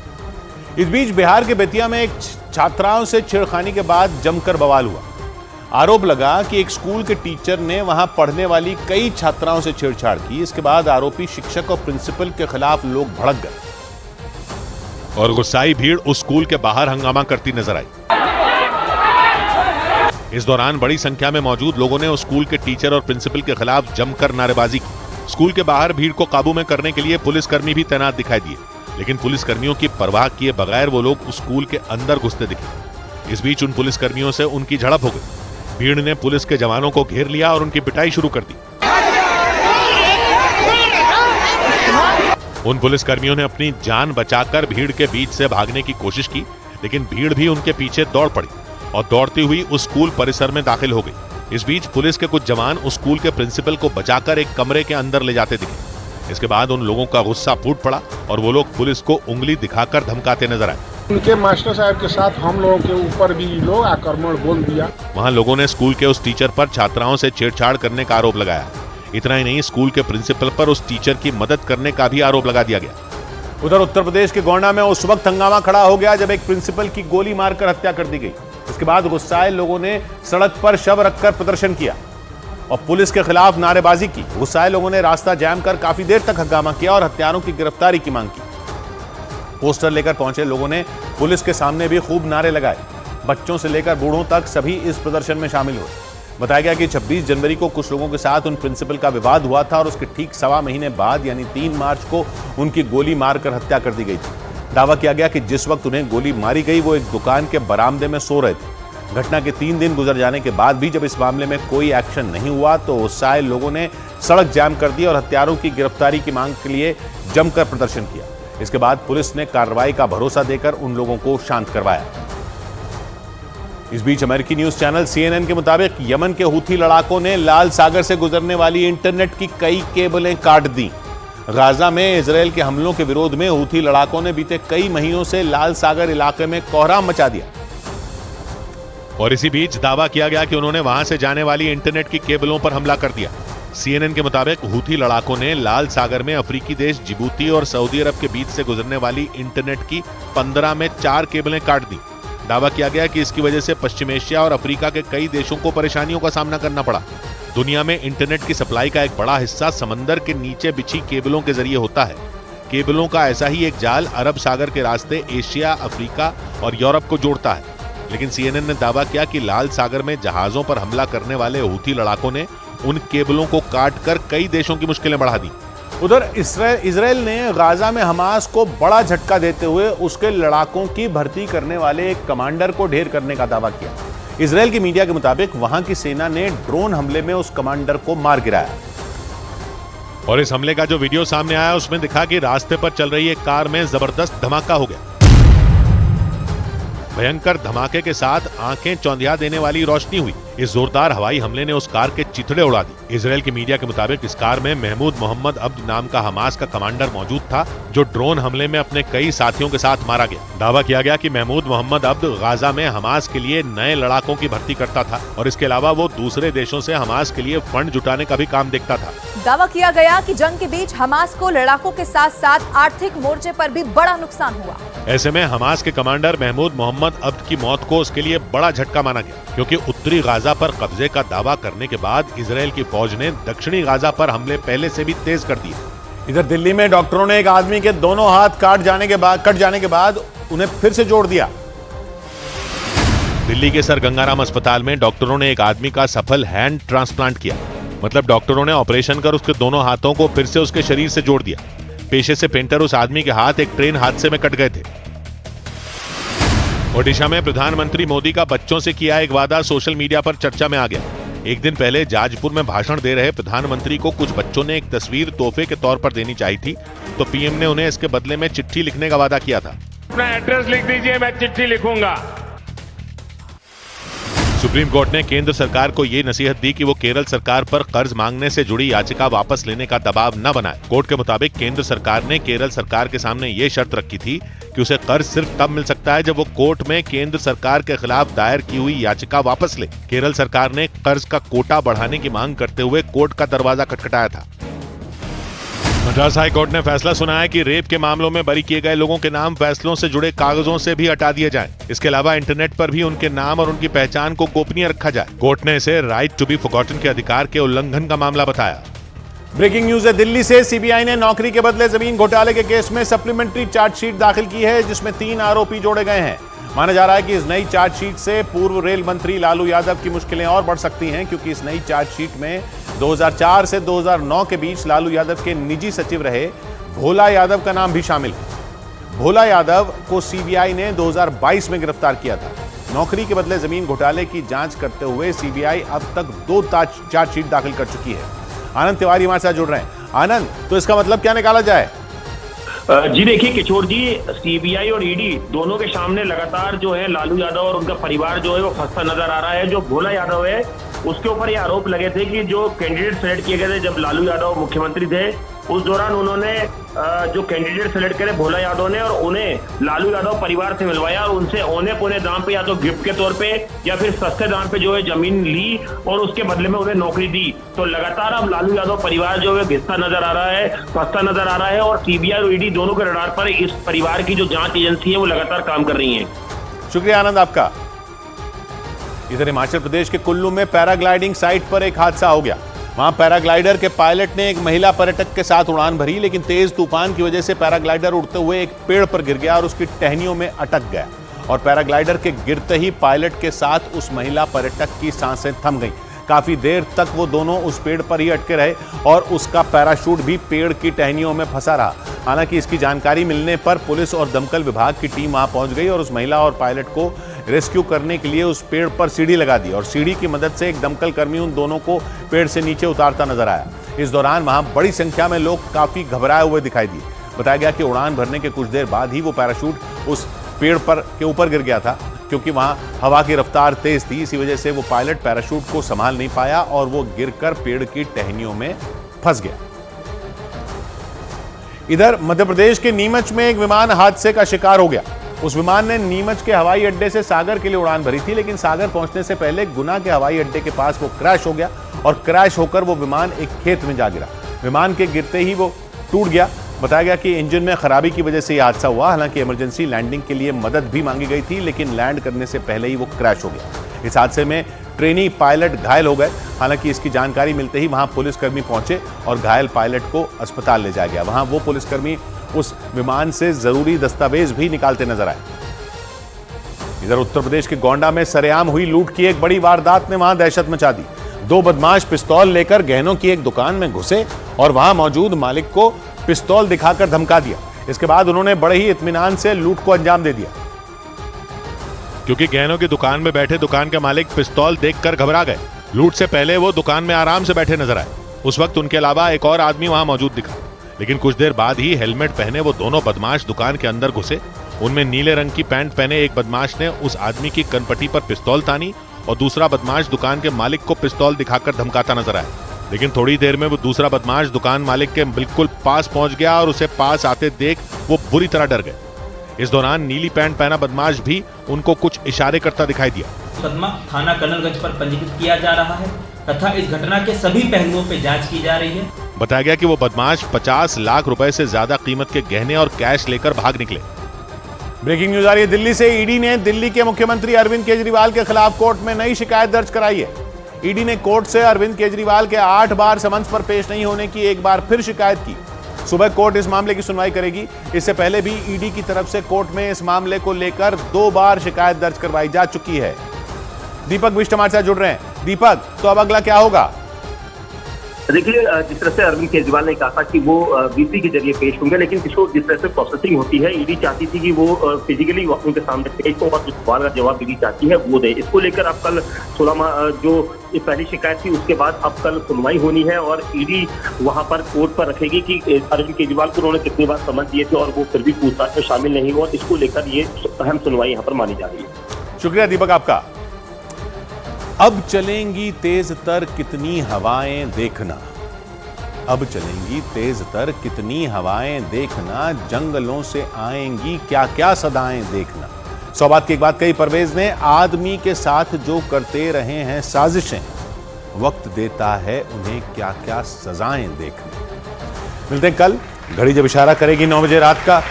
इस बीच बिहार के बेतिया में एक छात्राओं से छेड़खानी के बाद जमकर बवाल हुआ। आरोप लगा कि एक स्कूल के टीचर ने वहां पढ़ने वाली कई छात्राओं से छेड़छाड़ की। इसके बाद आरोपी शिक्षक और प्रिंसिपल के खिलाफ लोग भड़क गए और गुस्साई भीड़ उस स्कूल के बाहर हंगामा करती नजर आई। इस दौरान बड़ी संख्या में मौजूद लोगों ने उस स्कूल के टीचर और प्रिंसिपल के खिलाफ जमकर नारेबाजी की। स्कूल के बाहर भीड़ को काबू में करने के लिए पुलिसकर्मी भी तैनात दिखाई दिए, लेकिन पुलिसकर्मियों की परवाह किए बगैर वो लोग उस स्कूल के अंदर घुसते दिखे। इस बीच उन पुलिसकर्मियों से उनकी झड़प हो गई। भीड़ ने पुलिस के जवानों को घेर लिया और उनकी पिटाई शुरू कर दी। उन पुलिसकर्मियों ने अपनी जान बचाकर भीड़ के बीच से भागने की कोशिश की, लेकिन भीड़ भी उनके पीछे दौड़ पड़ी और दौड़ती हुई उस स्कूल परिसर में दाखिल हो गई। इस बीच पुलिस के कुछ जवान उस स्कूल के प्रिंसिपल को बचाकर एक कमरे के अंदर ले जाते दिखे। इसके बाद उन लोगों का गुस्सा फूट पड़ा और वो लोग पुलिस को उंगली दिखाकर धमकाते नजर आए। उनके मास्टर साहब के साथ हम लोगों के ऊपर भी लोग आक्रमण बोल दिया। वहाँ लोगों ने स्कूल के उस टीचर पर छात्राओं से छेड़छाड़ करने का आरोप लगाया। इतना ही नहीं, स्कूल के प्रिंसिपल पर उस टीचर की मदद करने का भी आरोप लगा दिया गया। उधर उत्तर प्रदेश के गोंडा में उस वक्त हंगामा खड़ा हो गया जब एक प्रिंसिपल की गोली मारकर हत्या कर दी गई। इसके बाद गुस्साए लोगों ने सड़क पर शव रखकर प्रदर्शन किया और पुलिस के खिलाफ नारेबाजी की। गुस्साए लोगों ने रास्ता जाम कर काफी देर तक हंगामा किया और हत्यारों की गिरफ्तारी की मांग की। पोस्टर लेकर पहुंचे लोगों ने पुलिस के सामने भी खूब नारे लगाए। बच्चों से लेकर बूढ़ों तक सभी इस प्रदर्शन में शामिल हुए। बताया गया कि 26 जनवरी को कुछ लोगों के साथ उन प्रिंसिपल का विवाद हुआ था और उसके ठीक सवा महीने बाद यानी 3 मार्च को उनकी गोली मारकर हत्या कर दी गई थी। दावा किया गया कि जिस वक्त उन्हें गोली मारी गई वो एक दुकान के बरामदे में सो रहे थे। घटना के 3 दिन गुजर जाने के बाद भी जब इस मामले में कोई एक्शन नहीं हुआ तो उत्साही लोगों ने सड़क जाम कर दी और हत्यारों की गिरफ्तारी की मांग के लिए जमकर प्रदर्शन किया। इसके बाद पुलिस ने कार्रवाई का भरोसा देकर उन लोगों को शांत करवाया। इस बीच अमेरिकी न्यूज चैनल CNN के मुताबिक यमन के हूथी लड़ाकों ने लाल सागर से गुजरने वाली इंटरनेट की कई केबलें काट दी। गाजा में इजरायल के हमलों के विरोध में हूथी लड़ाकों ने बीते कई महीनों से लाल सागर इलाके में कोहराम मचा दिया और इसी बीच दावा किया गया कि उन्होंने वहां से जाने वाली इंटरनेट की केबलों पर हमला कर दिया। CNN के मुताबिक हूथी लड़ाकों ने लाल सागर में अफ्रीकी देश जिबूती और सऊदी अरब के बीच से गुजरने वाली इंटरनेट की 15 में 4 केबलें काट दी। दावा किया गया कि इसकी वजह से पश्चिम एशिया और अफ्रीका के कई देशों को परेशानियों का सामना करना पड़ा। दुनिया में इंटरनेट की सप्लाई का एक बड़ा हिस्सा समंदर के नीचे बिछी केबलों के जरिए होता है। केबलों का ऐसा ही एक जाल अरब सागर के रास्ते एशिया, अफ्रीका और यूरोप को जोड़ता है। लेकिन CNN ने दावा किया कि लाल सागर में जहाजों पर हमला करने वाले हूथी लड़ाकों ने उन केबलों को काटकर कई देशों की मुश्किलें बढ़ा दी। उधर इजरायल ने गाजा में हमास को बड़ा झटका देते हुए उसके लड़ाकों की भर्ती करने वाले एक कमांडर को ढेर करने का दावा किया। इजरायल की मीडिया के मुताबिक वहां की सेना ने ड्रोन हमले में उस कमांडर को मार गिराया और इस हमले का जो वीडियो सामने आया उसमें दिखा कि रास्ते पर चल रही एक कार में जबरदस्त धमाका हो गया। भयंकर धमाके के साथ आंखें चौंधिया देने वाली रोशनी हुई। इस जोरदार हवाई हमले ने उस कार के चिथड़े उड़ा दी। इजरायल की मीडिया के मुताबिक इस कार में महमूद मोहम्मद अब्द नाम का हमास का कमांडर मौजूद था, जो ड्रोन हमले में अपने कई साथियों के साथ मारा गया। दावा किया गया कि महमूद मोहम्मद अब्द गाजा में हमास के लिए नए लड़ाकों की भर्ती करता था और इसके अलावा वो दूसरे देशों से हमास के लिए फंड जुटाने का भी काम देखता था। दावा किया गया कि जंग के बीच हमास को लड़ाकों के साथ साथ आर्थिक मोर्चे पर भी बड़ा नुकसान हुआ। ऐसे में हमास के कमांडर महमूद मोहम्मद अब्द की मौत को उसके लिए बड़ा झटका माना गया, क्योंकि उत्तरी गाजा पर कब्जे का दावा करने के बाद इजरायल की फौज ने दक्षिणी गाजा पर हमले पहले से भी तेज कर दिए। इधर दिल्ली में डॉक्टरों ने एक आदमी के दोनों हाथ कट जाने के बाद उन्हें फिर से जोड़ दिया। दिल्ली के सर गंगाराम अस्पताल में डॉक्टरों ने एक आदमी का सफल हैंड ट्रांसप्लांट किया। मतलब डॉक्टरों ने ऑपरेशन कर उसके दोनों हाथों को फिर से उसके शरीर से जोड़ दिया। पेशे से पेंटर उस आदमी के हाथ एक ट्रेन हादसे में कट गए थे। ओडिशा में प्रधानमंत्री मोदी का बच्चों से किया एक वादा सोशल मीडिया पर चर्चा में आ गया। एक दिन पहले जाजपुर में भाषण दे रहे प्रधानमंत्री को कुछ बच्चों ने एक तस्वीर तोहफे के तौर पर देनी चाहिए थी, तो पीएम ने उन्हें इसके बदले में चिट्ठी लिखने का वादा किया था। अपना एड्रेस लिख दीजिए, मैं चिट्ठी लिखूंगा। सुप्रीम कोर्ट ने केंद्र सरकार को ये नसीहत दी कि वो केरल सरकार पर कर्ज मांगने से जुड़ी याचिका वापस लेने का दबाव न बनाए। कोर्ट के मुताबिक केंद्र सरकार ने केरल सरकार के सामने ये शर्त रखी थी कि उसे कर्ज सिर्फ तब मिल सकता है जब वो कोर्ट में केंद्र सरकार के खिलाफ दायर की हुई याचिका वापस ले। केरल सरकार ने कर्ज का कोटा बढ़ाने की मांग करते हुए कोर्ट का दरवाजा खटखटाया था। मद्रास हाई कोर्ट ने फैसला सुनाया कि रेप के मामलों में बरी किए गए लोगों के नाम फैसलों से जुड़े कागजों से भी हटा दिए जाएं। इसके अलावा इंटरनेट पर भी उनके नाम और उनकी पहचान को गोपनीय रखा जाए। कोर्ट ने इसे राइट टू बी फॉरगॉटन के अधिकार के उल्लंघन का मामला बताया। ब्रेकिंग न्यूज है दिल्ली से। सीबीआई ने नौकरी के बदले जमीन घोटाले के केस में सप्लीमेंट्री चार्जशीट दाखिल की है, जिसमें 3 आरोपी जोड़े गए हैं। माना जा रहा है कि इस नई चार्जशीट से पूर्व रेल मंत्री लालू यादव की मुश्किलें और बढ़ सकती हैं, क्योंकि इस नई चार्जशीट में 2004 से 2009 के बीच लालू यादव के निजी सचिव रहे भोला यादव का नाम भी शामिल है। भोला यादव को सीबीआई ने 2022 में गिरफ्तार किया था। नौकरी के बदले जमीन घोटाले की जांच करते हुए सीबीआई अब तक 2 चार्जशीट दाखिल कर चुकी है। आनंद तिवारी हमारे साथ जुड़ रहे हैं। आनंद, तो इसका मतलब क्या निकाला जाए? जी देखिए किशोर जी, सीबीआई और ईडी दोनों के सामने लगातार जो है लालू यादव और उनका परिवार जो है वो फंसता नजर आ रहा है। जो भोला यादव है उसके ऊपर ये आरोप लगे थे कि जो कैंडिडेट सेलेक्ट किए गए थे जब लालू यादव मुख्यमंत्री थे, उस दौरान उन्होंने जो कैंडिडेट सेलेक्ट करे भोला यादव ने और उन्हें लालू यादव परिवार से मिलवाया और उनसे औने पौने दाम पे या तो गिफ्ट के तौर पे या फिर सस्ते दाम पे जो है जमीन ली और उसके बदले में उन्हें नौकरी दी। तो लगातार अब लालू यादव परिवार जो है घिसता नजर आ रहा है, फंसता नजर आ रहा है और सीबीआई और ईडी दोनों के रडार पर इस परिवार की जो जांच एजेंसी है वो लगातार काम कर रही है। शुक्रिया आनंद आपका। इधर हिमाचल प्रदेश के कुल्लू में पैराग्लाइडिंग साइट पर एक हादसा हो गया। वहां पैराग्लाइडर के पायलट ने एक महिला पर्यटक के साथ उड़ान भरी, लेकिन तेज तूफान की वजह से पैराग्लाइडर उड़ते हुए एक पेड़ पर गिर गया और उसकी टहनियों में अटक गया और पैराग्लाइडर के गिरते ही पायलट के साथ उस महिला पर्यटक की सांसें थम गईं। काफी देर तक वो दोनों उस पेड़ पर ही अटके रहे और उसका पैराशूट भी पेड़ की टहनियों में फंसा रहा। हालांकि इसकी जानकारी मिलने पर पुलिस और दमकल विभाग की टीम वहां पहुंच गई और उस महिला और पायलट को रेस्क्यू करने के लिए उस पेड़ पर सीढ़ी लगा दी और सीढ़ी की मदद से एक दमकल कर्मी उन दोनों को पेड़ से नीचे उतारता नजर आया। इस दौरान वहां बड़ी संख्या में लोग काफी घबराए हुए दिखाई दिए। बताया गया कि उड़ान भरने के कुछ देर बाद ही वो पैराशूट उस पेड़ पर के ऊपर गिर गया था, क्योंकि वहां हवा की रफ्तार तेज थी। इसी वजह से वो पायलट पैराशूट को संभाल नहीं पाया और वो गिरकर पेड़ की टहनियों में फंस गया। इधर मध्य प्रदेश के नीमच में एक विमान हादसे का शिकार हो गया। उस विमान ने नीमच के हवाई अड्डे से सागर के लिए उड़ान भरी थी, लेकिन सागर पहुंचने से पहले गुना के हवाई अड्डे के पास वो क्रैश हो गया और क्रैश होकर वो विमान एक खेत में जा गिरा। विमान के गिरते ही वो टूट गया। बताया गया कि इंजन में खराबी की वजह से यह हादसा हुआ। हालांकि इमरजेंसी लैंडिंग के लिए मदद भी मांगी गई थी, लेकिन लैंड करने से पहले ही वो क्रैश हो गया। इस हादसे में ट्रेनी पायलट घायल हो गए। हालांकि इसकी जानकारी मिलते ही वहां पुलिसकर्मी पहुंचे और घायल पायलट को अस्पताल ले जाया गया। वहां वो पुलिसकर्मी उस विमान से जरूरी दस्तावेज भी निकालते नजर आए। इधर उत्तर प्रदेश के गोंडा में सरेआम हुई लूट की एक बड़ी वारदात ने वहां दहशत मचा दी। 2 बदमाश पिस्तौल लेकर गहनों की एक दुकान में घुसे और वहां मौजूद मालिक को पिस्तौल दिखाकर धमका दिया। इसके बाद उन्होंने बड़े ही इत्मीनान से लूट को अंजाम दे दिया। क्योंकि गहनों की दुकान में बैठे दुकान के मालिक पिस्तौल देखकर घबरा गए। लूट से पहले वो दुकान में आराम से बैठे नजर आए। उस वक्त उनके अलावा एक और आदमी वहां मौजूद दिखा, लेकिन कुछ देर बाद ही हेलमेट पहने वो दोनों बदमाश दुकान के अंदर घुसे। उनमें नीले रंग की पैंट पहने एक बदमाश ने उस आदमी की कनपट्टी पर पिस्तौल तानी और दूसरा बदमाश दुकान के मालिक को पिस्तौल दिखाकर धमकाता नजर आया। लेकिन थोड़ी देर में वो दूसरा बदमाश दुकान मालिक के बिल्कुल पास पहुंच गया और उसे पास आते देख वो बुरी तरह डर गए। इस दौरान नीली पैंट पहना बदमाश भी उनको कुछ इशारे करता दिखाई दिया। मुकदमा थाना कर्नलगंज पर पंजीकृत किया जा रहा है तथा इस घटना के सभी पहलुओं पर जांच की जा रही है। बताया गया कि वो बदमाश 50 लाख रुपए से ज्यादा कीमत के गहने और कैश लेकर भाग निकले। ब्रेकिंग न्यूज आ रही है दिल्ली से। ईडी ने दिल्ली के मुख्यमंत्री अरविंद केजरीवाल के खिलाफ कोर्ट में नई शिकायत दर्ज कराई है। ईडी ने कोर्ट से अरविंद केजरीवाल के 8 बार समन्स पर पेश नहीं होने की एक बार फिर शिकायत की। सुबह कोर्ट इस मामले की सुनवाई करेगी। इससे पहले भी ईडी की तरफ से कोर्ट में इस मामले को लेकर 2 बार शिकायत दर्ज करवाई जा चुकी है। दीपक बिष्ट हमारे साथ जुड़ रहे हैं। दीपक, तो अब अगला क्या होगा? देखिए, जिस तरह से अरविंद केजरीवाल ने कहा था कि वो वीसी के जरिए पेश होंगे, लेकिन किशोर जिस तरह से प्रोसेसिंग होती है, ईडी चाहती थी कि वो फिजिकली उनके सामने पेश हो और जो सवाल का जवाब ईडी चाहती है वो दे। इसको लेकर अब कल 16 जो पहली शिकायत थी उसके बाद अब कल सुनवाई होनी है और ईडी वहां पर कोर्ट पर रखेगी कि अरविंद केजरीवाल को उन्होंने कितनी बार समझ दिए थे और वो फिर भी पूछताछ में शामिल नहीं हुआ। इसको लेकर ये अहम सुनवाई यहाँ पर मानी जा रही है। शुक्रिया दीपक आपका। अब चलेंगी तेज तर कितनी हवाएं देखना, अब चलेंगी तेज तर कितनी हवाएं देखना, जंगलों से आएंगी क्या क्या सदाएं देखना। 100 बात की एक बात कही परवेज ने, आदमी के साथ जो करते रहे हैं साजिशें, वक्त देता है उन्हें क्या क्या सजाएं देखना। मिलते हैं कल, घड़ी जब इशारा करेगी 9 बजे रात का,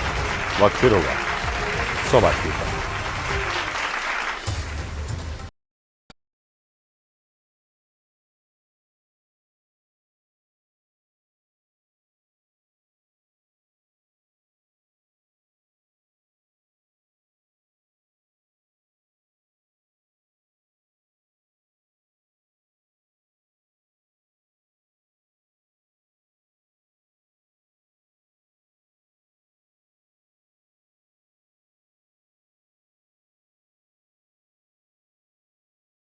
वक्त फिर होगा 100 बात की।